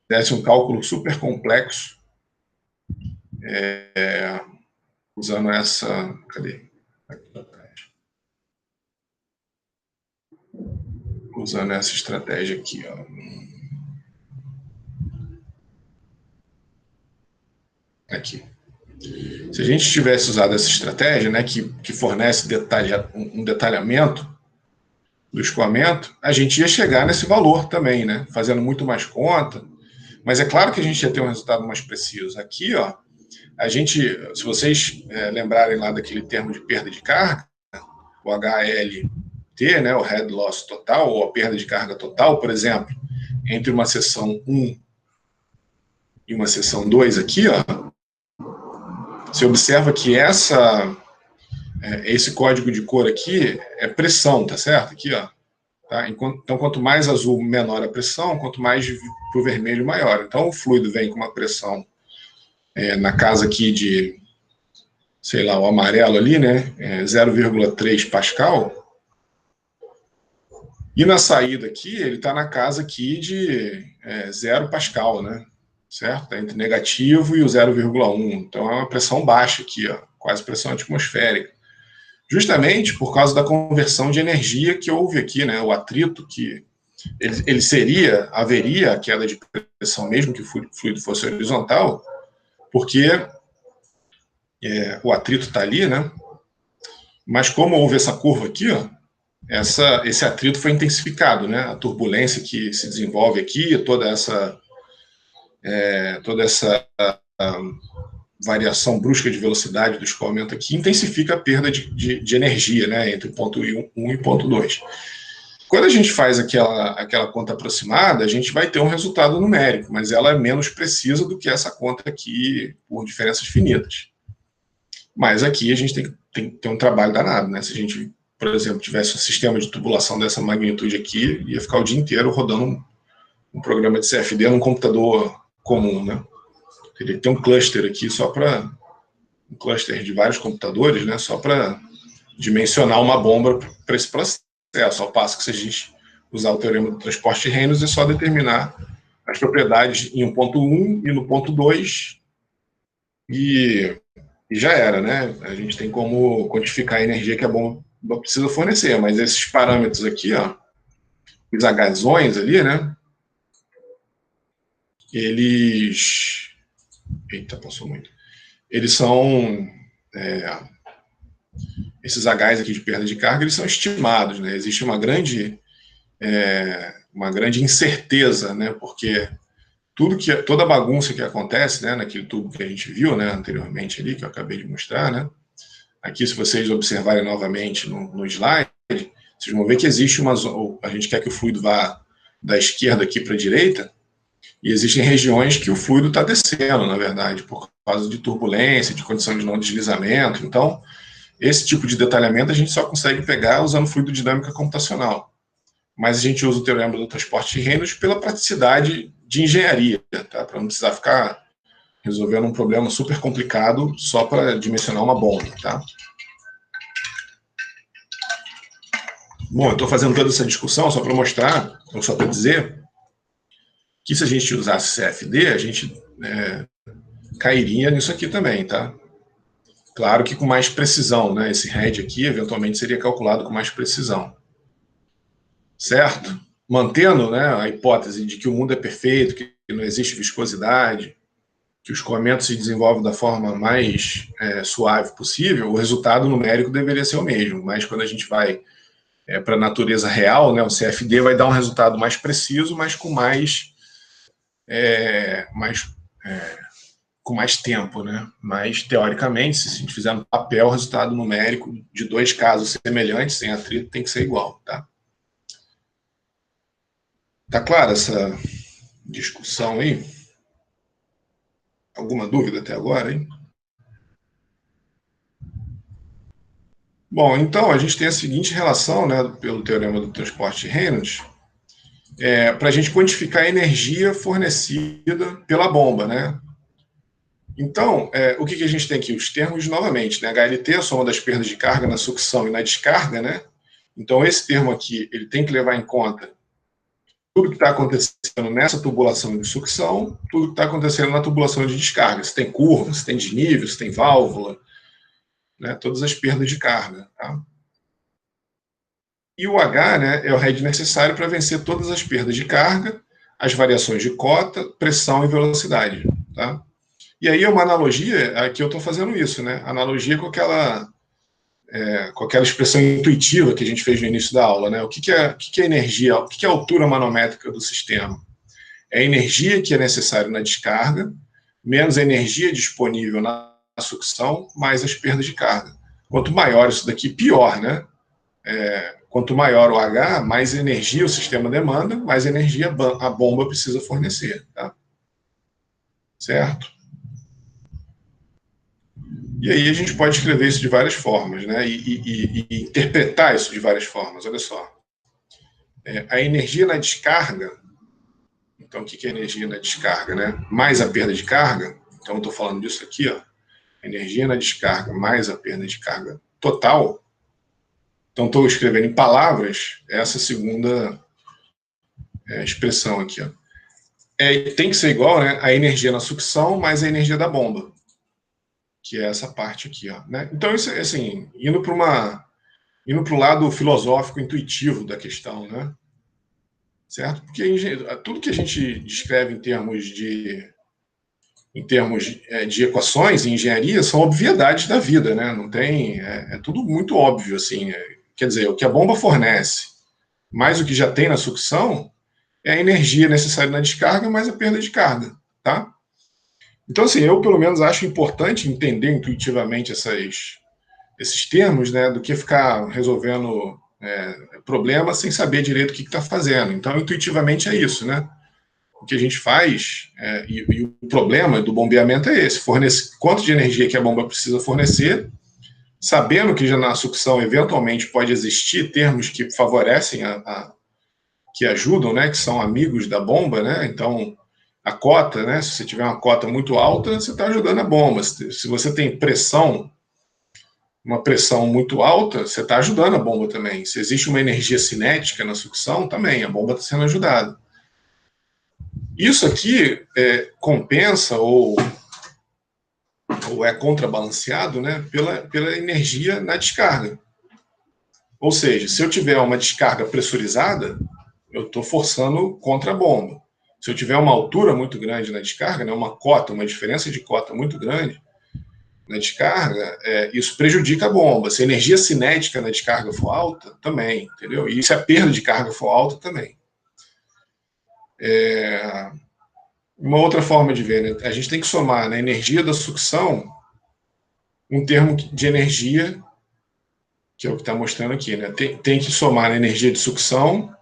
desse um cálculo super complexo, usando essa... Cadê? Aqui atrás. Usando essa estratégia aqui, ó. Aqui. Se a gente tivesse usado essa estratégia, né, que fornece um detalhamento do escoamento, a gente ia chegar nesse valor também, né, fazendo muito mais conta, mas é claro que a gente ia ter um resultado mais preciso. Aqui, ó, a gente, se vocês lembrarem lá daquele termo de perda de carga, o HLT, né, o head loss total, ou a perda de carga total, por exemplo, entre uma seção 1 e uma seção 2 aqui, ó, você observa que esse código de cor aqui é pressão, tá certo? Aqui, ó. Tá? Então, quanto mais azul, menor a pressão, quanto mais para o vermelho, maior. Então, o fluido vem com uma pressão na casa aqui de, sei lá, o amarelo ali, né? 0,3 Pascal. E na saída aqui, ele está na casa aqui de 0 Pascal, né? Certo? Está entre negativo e o 0,1. Então, é uma pressão baixa aqui, ó, quase pressão atmosférica. Justamente por causa da conversão de energia que houve aqui, né? O atrito que haveria a queda de pressão mesmo que o fluido fosse horizontal, porque o atrito está ali, né? Mas como houve essa curva aqui, ó, esse atrito foi intensificado, né? A turbulência que se desenvolve aqui, toda essa variação brusca de velocidade do escoamento aqui intensifica a perda de energia, né? Entre o ponto 1 e o ponto 2. Quando a gente faz aquela conta aproximada, a gente vai ter um resultado numérico, mas ela é menos precisa do que essa conta aqui por diferenças finitas. Mas aqui a gente tem que ter um trabalho danado, né? Se a gente, por exemplo, tivesse um sistema de tubulação dessa magnitude aqui, ia ficar o dia inteiro rodando um programa de CFD num computador comum, né? Teria que ter um cluster aqui um cluster de vários computadores, né? Só para dimensionar uma bomba para esse processo. Ao passo que se a gente usar o teorema do transporte de Reynolds, é só determinar as propriedades em um ponto 1 e no ponto 2 e já era, né? A gente tem como quantificar a energia que a bomba precisa fornecer, mas esses parâmetros aqui, ó, os Hzões ali, né? Eles... Eita, passou muito. Eles são... esses Hs aqui de perda de carga, eles são estimados, né? Existe uma grande incerteza, né? Porque toda a bagunça que acontece, né, naquele tubo que a gente viu, né, anteriormente ali, que eu acabei de mostrar, né? Aqui, se vocês observarem novamente no slide, vocês vão ver que existe a gente quer que o fluido vá da esquerda aqui para a direita, e existem regiões que o fluido está descendo, na verdade, por causa de turbulência, de condição de não deslizamento. Então, esse tipo de detalhamento a gente só consegue pegar usando fluidodinâmica computacional. Mas a gente usa o teorema do transporte de Reynolds pela praticidade de engenharia, tá? Para não precisar ficar resolvendo um problema super complicado só para dimensionar uma bomba, tá? Bom, eu estou fazendo toda essa discussão só para mostrar, ou só para dizer, que se a gente usasse CFD, a gente cairia nisso aqui também, tá? Claro que com mais precisão, né? Esse head aqui, eventualmente, seria calculado com mais precisão. Certo? Mantendo, né, a hipótese de que o mundo é perfeito, que não existe viscosidade, que o escoamento se desenvolve da forma mais suave possível, o resultado numérico deveria ser o mesmo. Mas quando a gente vai para a natureza real, né, o CFD vai dar um resultado mais preciso, mas com mais tempo, né? Mas, teoricamente, se a gente fizer no papel, o resultado numérico de dois casos semelhantes, sem atrito, tem que ser igual, tá? Tá clara essa discussão aí? Alguma dúvida até agora, hein? Bom, então, a gente tem a seguinte relação, né, pelo teorema do transporte de Reynolds, para a gente quantificar a energia fornecida pela bomba, né? Então, o que a gente tem aqui? Os termos, novamente, né? HLT, a soma das perdas de carga na sucção e na descarga, né? Então, esse termo aqui, ele tem que levar em conta tudo que está acontecendo nessa tubulação de sucção, tudo que está acontecendo na tubulação de descarga. Se tem curva, se tem desnível, se tem válvula, né? Todas as perdas de carga, tá? E o H, né, é o head necessário para vencer todas as perdas de carga, as variações de cota, pressão e velocidade, tá? E aí é uma analogia, aqui eu estou fazendo isso, né? Analogia com aquela expressão intuitiva que a gente fez no início da aula, né? O que é energia? O que é a altura manométrica do sistema? É a energia que é necessária na descarga, menos a energia disponível na sucção, mais as perdas de carga. Quanto maior isso daqui, pior, né? Quanto maior o H, mais energia o sistema demanda, mais energia a bomba precisa fornecer, tá? Certo? E aí a gente pode escrever isso de várias formas, né? E interpretar isso de várias formas. Olha só. A energia na descarga, então o que é energia na descarga, né? Mais a perda de carga, então eu estou falando disso aqui, ó. Energia na descarga mais a perda de carga total. Então estou escrevendo em palavras essa segunda expressão aqui, ó. Tem que ser igual, né? A energia na sucção mais a energia da bomba, que é essa parte aqui, ó, né? Então isso é assim, indo para o lado filosófico intuitivo da questão, né? Certo? Porque tudo que a gente descreve em termos de equações em engenharia são obviedades da vida, né? Não tem, tudo muito óbvio, assim. Quer dizer, o que a bomba fornece, mais o que já tem na sucção, é a energia necessária na descarga mais a perda de carga, tá? Então, assim, eu pelo menos acho importante entender intuitivamente esses termos, né, do que ficar resolvendo problemas sem saber direito o que está fazendo. Então, intuitivamente é isso, né? O que a gente faz, e o problema do bombeamento é esse: quanto de energia que a bomba precisa fornecer, sabendo que já na sucção eventualmente pode existir termos que favorecem, que ajudam, né, que são amigos da bomba, né? Então, a cota, né? Se você tiver uma cota muito alta, você está ajudando a bomba. Se você tem uma pressão muito alta, você está ajudando a bomba também. Se existe uma energia cinética na sucção, também, a bomba está sendo ajudada. Isso aqui compensa ou é contrabalanceado, né, pela energia na descarga. Ou seja, se eu tiver uma descarga pressurizada, eu estou forçando contra a bomba. Se eu tiver uma altura muito grande na descarga, né, uma diferença de cota muito grande na descarga, isso prejudica a bomba. Se a energia cinética na descarga for alta, também, entendeu? E se a perda de carga for alta, também. Uma outra forma de ver, né? A gente tem que somar na energia da sucção um termo de energia, que é o que está mostrando aqui, né? Tem que somar na energia de sucção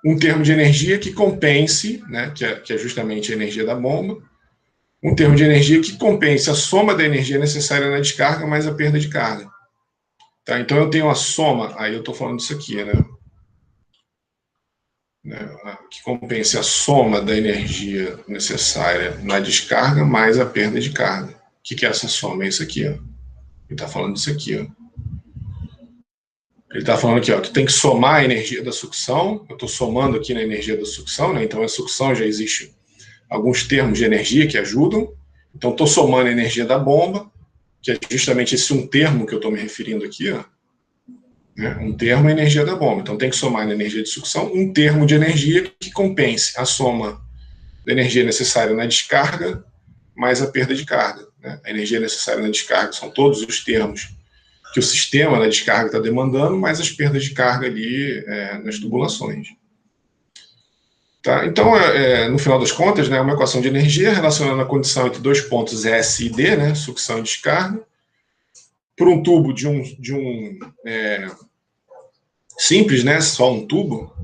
um termo de energia que compense, né? Que é justamente a energia da bomba, um termo de energia que compense a soma da energia necessária na descarga mais a perda de carga. Tá? Então eu tenho a soma, aí eu estou falando disso aqui, né? Que compense a soma da energia necessária na descarga mais a perda de carga. O que é essa soma? É isso aqui, ó. Ele está falando disso aqui, ó. Ele está falando aqui, ó, que tem que somar a energia da sucção. Eu estou somando aqui na energia da sucção, né? Então a sucção já existe alguns termos de energia que ajudam. Então estou somando a energia da bomba, que é justamente esse um termo que eu estou me referindo aqui, ó. Né? Um termo é a energia da bomba. Então tem que somar na energia de sucção um termo de energia que compense a soma da energia necessária na descarga mais a perda de carga, né? A energia necessária na descarga são todos os termos que o sistema na descarga está demandando, mais as perdas de carga ali nas tubulações. Tá? Então, no final das contas, né, é uma equação de energia relacionando a condição entre dois pontos S e D, né, sucção e descarga, por um tubo de um simples, né, só um tubo,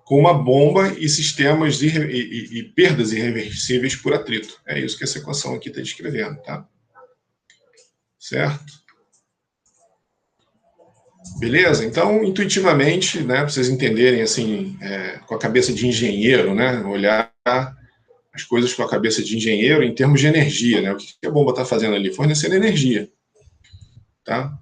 com uma bomba e sistemas e perdas irreversíveis por atrito. É isso que essa equação aqui está descrevendo, tá? Certo? Beleza? Então, intuitivamente, né, para vocês entenderem, assim, com a cabeça de engenheiro, né, olhar as coisas com a cabeça de engenheiro em termos de energia, né? O que a bomba está fazendo ali? Fornecendo energia, tá?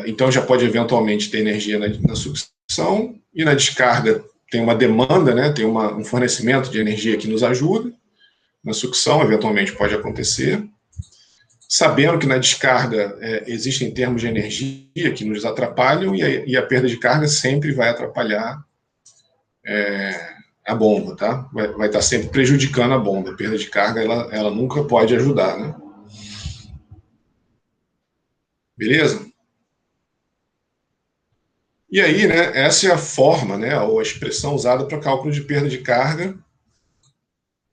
Então, já pode eventualmente ter energia na sucção e na descarga tem uma demanda, né? Tem um fornecimento de energia que nos ajuda. Na sucção, eventualmente, pode acontecer. Sabendo que na descarga existem termos de energia que nos atrapalham e a perda de carga sempre vai atrapalhar a bomba, tá? Vai estar sempre prejudicando a bomba. A perda de carga, ela nunca pode ajudar, né? Beleza? E aí, né, essa é a forma, né, ou a expressão usada para cálculo de perda de carga.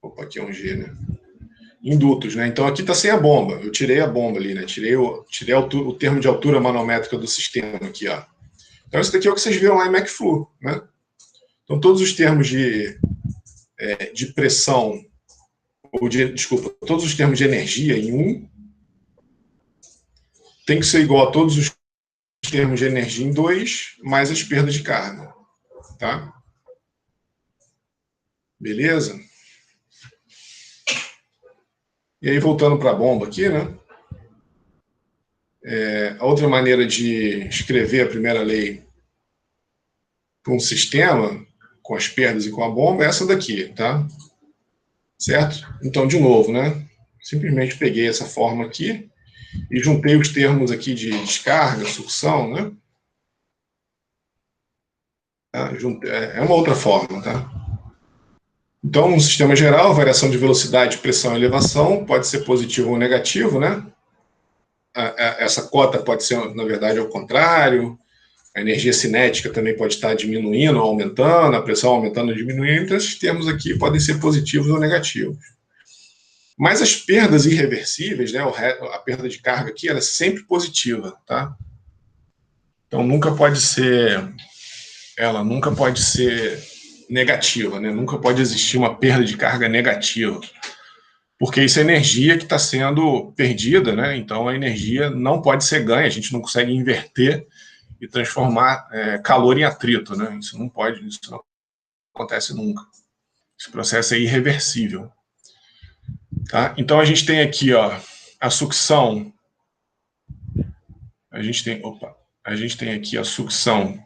Opa, aqui é um G, né? Indutos, né? Então aqui está sem a bomba. Eu tirei a bomba ali, né? Tirei o termo de altura manométrica do sistema aqui, ó. Então isso daqui é o que vocês viram lá em McFlu, né? Então todos os termos de pressão, desculpa, todos os termos de energia em 1 tem que ser igual a todos os termos de energia em 2 mais as perdas de carga, tá? Beleza? E aí, voltando para a bomba aqui, né? A outra maneira de escrever a primeira lei para um sistema, com as perdas e com a bomba, é essa daqui, tá? Certo? Então, de novo, né? Simplesmente peguei essa forma aqui e juntei os termos aqui de descarga, sucção, né? É uma outra forma, tá? Então, no sistema geral, variação de velocidade, pressão e elevação pode ser positivo ou negativo, né? Essa cota pode ser, na verdade, ao contrário. A energia cinética também pode estar diminuindo ou aumentando, a pressão aumentando ou diminuindo. Então, esses termos aqui podem ser positivos ou negativos. Mas as perdas irreversíveis, né, a perda de carga aqui, ela é sempre positiva, tá? Então, ela nunca pode ser negativa, né? Nunca pode existir uma perda de carga negativa, porque isso é energia que está sendo perdida, né? Então a energia não pode ser ganha, a gente não consegue inverter e transformar calor em atrito, né? Isso não pode, isso não acontece nunca. Esse processo é irreversível, tá? Então a gente tem aqui, ó, a sucção. A gente tem aqui a sucção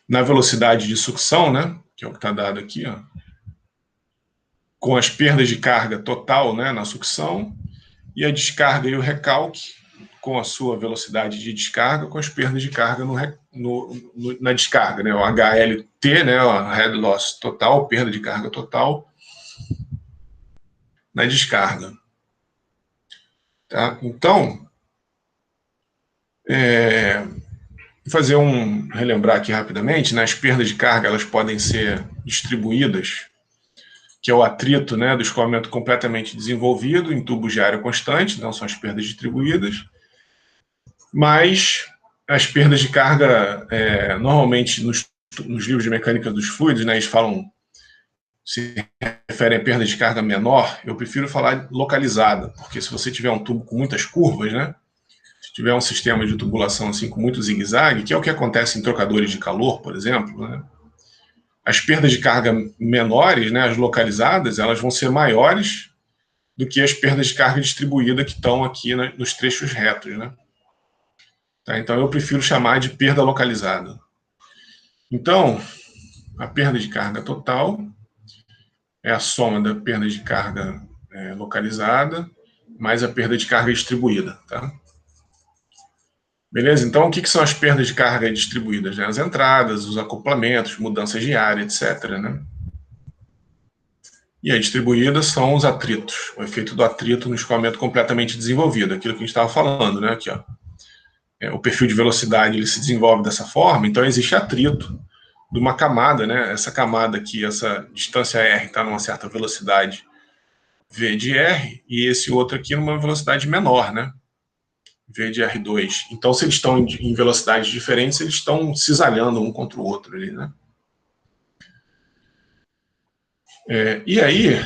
na velocidade de sucção, né? Que é o que está dado aqui, ó, com as perdas de carga total, né, na sucção, e a descarga e o recalque com a sua velocidade de descarga, com as perdas de carga na descarga, né, o HLT, né, o head loss total, perda de carga total na descarga. Tá? Então, relembrar aqui rapidamente, né, as perdas de carga elas podem ser distribuídas, que é o atrito, né, do escoamento completamente desenvolvido em tubos de área constante, não são as perdas distribuídas, mas as perdas de carga, normalmente nos livros de mecânica dos fluidos, né, eles se referem a perda de carga menor, eu prefiro falar localizada, porque se você tiver um tubo com muitas curvas, né, se tiver um sistema de tubulação assim com muito zigue-zague, que é o que acontece em trocadores de calor, por exemplo, né, as perdas de carga menores, né, as localizadas, elas vão ser maiores do que as perdas de carga distribuída que estão aqui nos trechos retos, né? Tá? Então, eu prefiro chamar de perda localizada. Então, a perda de carga total é a soma da perda de carga localizada mais a perda de carga distribuída, tá? Beleza? Então, o que são as perdas de carga distribuídas? Né? As entradas, os acoplamentos, mudanças de área, etc. Né? E a distribuída são os atritos, o efeito do atrito no escoamento completamente desenvolvido, aquilo que a gente estava falando, né? Aqui, ó. O perfil de velocidade ele se desenvolve dessa forma, então existe atrito de uma camada, né? Essa camada aqui, essa distância r está numa certa velocidade v de r, e esse outro aqui numa velocidade menor, né? V de R2. Então, se eles estão em velocidades diferentes, eles estão cisalhando um contra o outro ali, né? E aí,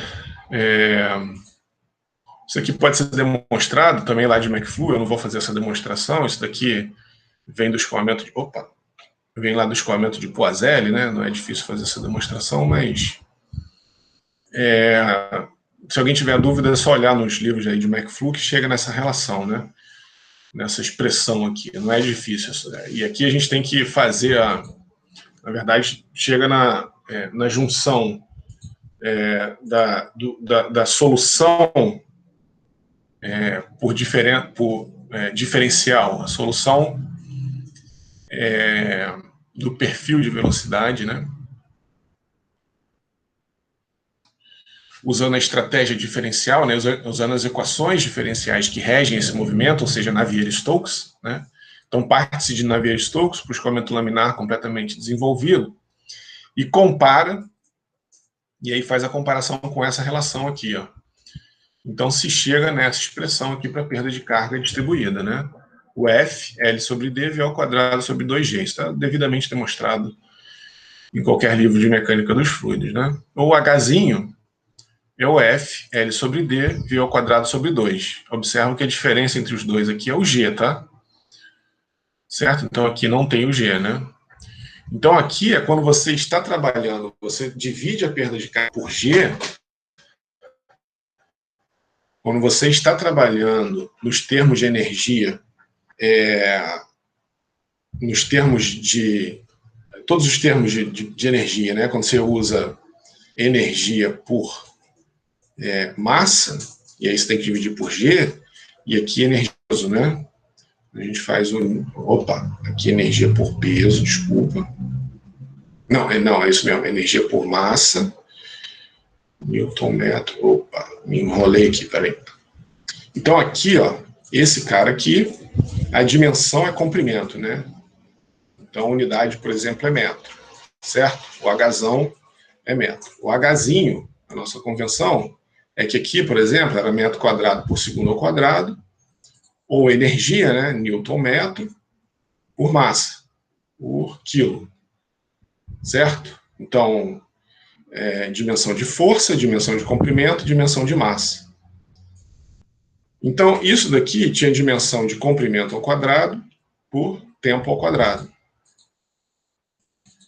isso aqui pode ser demonstrado também lá de McFlu, eu não vou fazer essa demonstração, isso daqui vem do escoamento de... Opa! Vem lá do escoamento de Poiseuille, né? Não é difícil fazer essa demonstração, mas... se alguém tiver dúvida, é só olhar nos livros aí de McFlu que chega nessa relação, né? Nessa expressão aqui. Não é difícil isso, né? E aqui a gente tem que fazer na verdade, chega na junção da solução por diferencial, a solução do perfil de velocidade, né? Usando a estratégia diferencial, né? Usando as equações diferenciais que regem esse movimento, ou seja, Navier-Stokes, né? Então, parte-se de Navier-Stokes para o escoamento laminar completamente desenvolvido e compara, e aí faz a comparação com essa relação aqui, ó. Então, se chega nessa expressão aqui para perda de carga distribuída, né? O F, L sobre D, V ao quadrado sobre 2G. Isso está devidamente demonstrado em qualquer livro de mecânica dos fluidos, né? Ou o Hzinho é o F, L sobre D, V ao quadrado sobre 2. Observam que a diferença entre os dois aqui é o G, tá? Certo? Então, aqui não tem o G, né? Então, aqui é quando você está trabalhando, você divide a perda de carga por G. Quando você está trabalhando nos termos de energia, nos termos de... todos os termos de energia, né? Quando você usa energia por massa, e aí você tem que dividir por G, e aqui energioso, né? A gente faz o... Opa, aqui energia por peso, desculpa. Não, é isso mesmo, energia por massa, Newton metro. Opa, me enrolei aqui, peraí. Então aqui, ó, esse cara aqui, a dimensão é comprimento, né? Então a unidade, por exemplo, é metro, certo? O Hzão é metro. O Hzinho, a nossa convenção, é que aqui, por exemplo, era metro quadrado por segundo ao quadrado, ou energia, né? Newton metro, por massa, por quilo, certo? Então, dimensão de força, dimensão de comprimento, dimensão de massa. Então, isso daqui tinha dimensão de comprimento ao quadrado por tempo ao quadrado,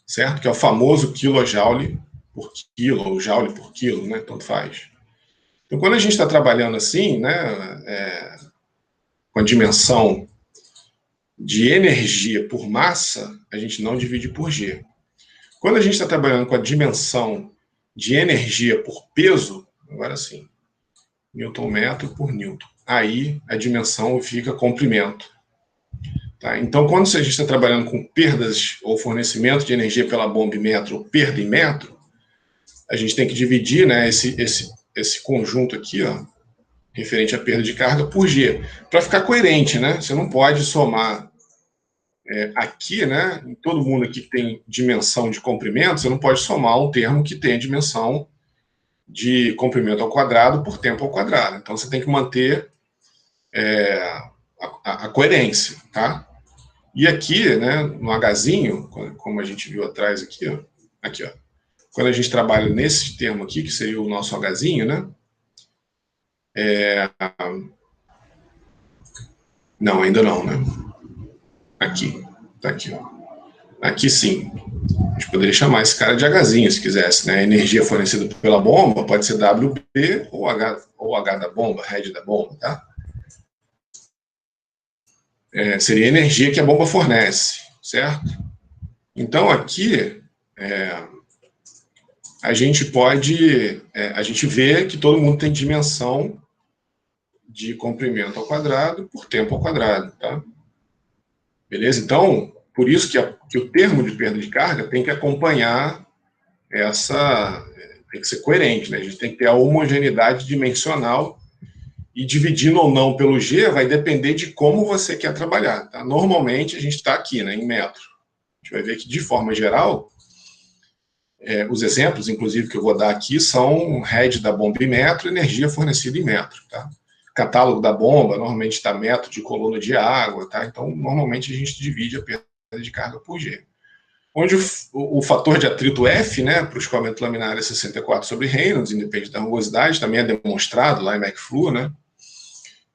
certo? Que é o famoso quilojoule por quilo, ou joule por quilo, né? Tanto faz. Então, quando a gente está trabalhando assim, né, com a dimensão de energia por massa, a gente não divide por G. Quando a gente está trabalhando com a dimensão de energia por peso, agora sim, Newton metro por Newton. Aí a dimensão fica comprimento. Tá? Então, quando a gente está trabalhando com perdas ou fornecimento de energia pela bomba em metro ou perda em metro, a gente tem que dividir, né, esse conjunto aqui, ó, referente à perda de carga, por G, para ficar coerente, né? Você não pode somar aqui, né, em todo mundo aqui que tem dimensão de comprimento, você não pode somar um termo que tem dimensão de comprimento ao quadrado por tempo ao quadrado. Então, você tem que manter a coerência, tá? E aqui, né, no Hzinho, como a gente viu atrás aqui, ó, quando a gente trabalha nesse termo aqui, que seria o nosso Hzinho, né? Não, ainda não, né? Aqui, tá aqui, ó. Aqui sim. A gente poderia chamar esse cara de Hzinho, se quisesse, né? A energia fornecida pela bomba pode ser WB ou H da bomba, head da bomba, tá? Seria a energia que a bomba fornece, certo? Então, aqui, a gente pode... a gente vê que todo mundo tem dimensão de comprimento ao quadrado por tempo ao quadrado, tá? Beleza? Então, por isso que o termo de perda de carga tem que acompanhar tem que ser coerente, né? A gente tem que ter a homogeneidade dimensional e dividindo ou não pelo G vai depender de como você quer trabalhar. Tá? Normalmente a gente está aqui, né, em metro. A gente vai ver que, de forma geral, os exemplos, inclusive, que eu vou dar aqui são head da bomba em metro, energia fornecida em metro. Tá? Catálogo da bomba, normalmente está metro de coluna de água. Tá? Então, normalmente a gente divide a perda de carga por G. Onde o fator de atrito F, né, para o escoamento laminar é 64 sobre Reynolds, independente da rugosidade, também é demonstrado lá em McFlu, né?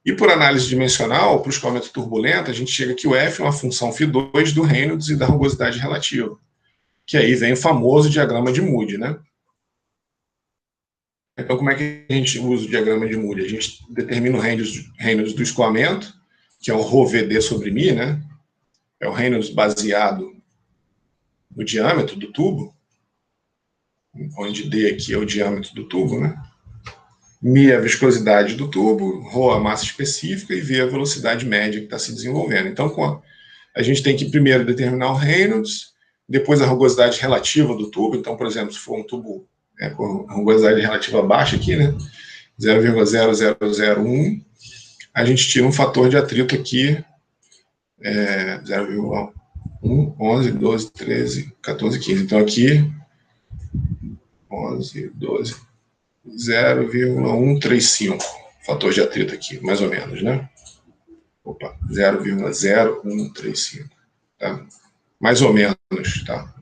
E por análise dimensional, para o escoamento turbulento, a gente chega que o F é uma função φ2 do Reynolds e da rugosidade relativa, que aí vem o famoso diagrama de Moody, né? Então, como é que a gente usa o diagrama de Moody? A gente determina o Reynolds do escoamento, que é o ρVd sobre μ, né? É o Reynolds baseado no diâmetro do tubo, onde D aqui é o diâmetro do tubo, né? μ é a viscosidade do tubo, ρ a massa específica e V a velocidade média que está se desenvolvendo. Então, a gente tem que primeiro determinar o Reynolds, depois a rugosidade relativa do tubo. Então, por exemplo, se for um tubo com rugosidade relativa baixa aqui, né? 0,0001, a gente tira um fator de atrito aqui, 0,1, 11, 12, 13, 14, 15. Então, aqui, 11, 12, 0,135, fator de atrito aqui, mais ou menos, né? Opa, 0,0135, tá? Mais ou menos, tá?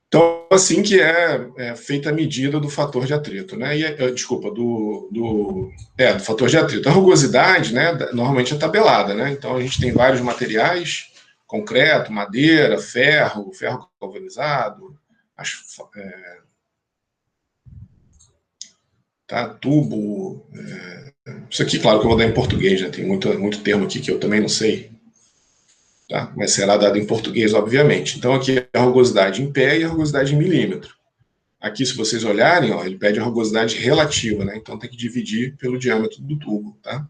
Então, assim que é feita a medida do fator de atrito, né? Desculpa, do fator de atrito. A rugosidade, né, normalmente é tabelada, né? Então, a gente tem vários materiais, concreto, madeira, ferro galvanizado, tá? Tubo. Isso aqui, claro, que eu vou dar em português, né? Tem muito termo aqui que eu também não sei. Tá? Mas será dado em português, obviamente. Então, aqui é a rugosidade em pé e a rugosidade em milímetro. Aqui, se vocês olharem, ó, ele pede a rugosidade relativa, né? Então, tem que dividir pelo diâmetro do tubo, tá?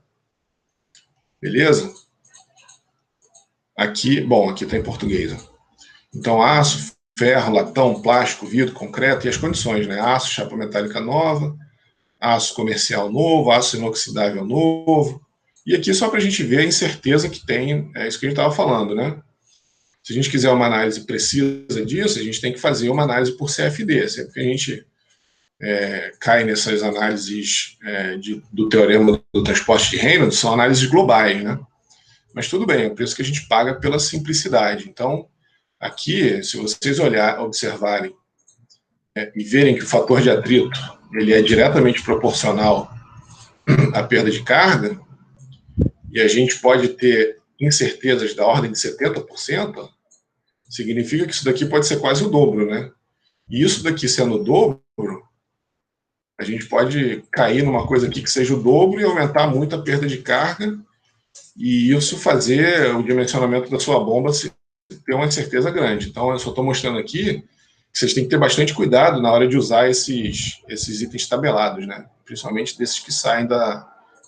Beleza? Aqui, bom, aqui está em português. Ó. Então, aço, ferro, latão, plástico, vidro, concreto e as condições, né? Aço, chapa metálica nova, aço comercial novo, aço inoxidável novo. E aqui só para a gente ver a incerteza que tem, é isso que a gente estava falando, né? Se a gente quiser uma análise precisa disso, a gente tem que fazer uma análise por CFD. Sempre que a gente cai nessas análises do teorema do transporte de Reynolds, são análises globais, né? Mas tudo bem, é o preço que a gente paga pela simplicidade. Então, aqui, se vocês observarem e verem que o fator de atrito ele é diretamente proporcional à perda de carga, e a gente pode ter incertezas da ordem de 70%, significa que isso daqui pode ser quase o dobro, né? E isso daqui sendo o dobro, a gente pode cair numa coisa aqui que seja o dobro e aumentar muito a perda de carga, e isso fazer o dimensionamento da sua bomba ter uma incerteza grande. Então, eu só estou mostrando aqui que vocês têm que ter bastante cuidado na hora de usar esses itens tabelados, né? Principalmente desses que saem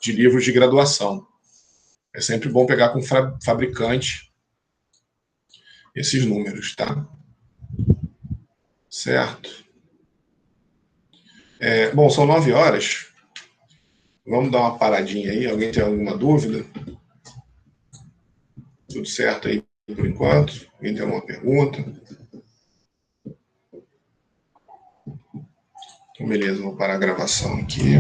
de livros de graduação. É sempre bom pegar com fabricante esses números, tá? Certo. Bom, são 9 horas. Vamos dar uma paradinha aí. Alguém tem alguma dúvida? Tudo certo aí por enquanto? Alguém tem alguma pergunta? Então, beleza, vou parar a gravação aqui.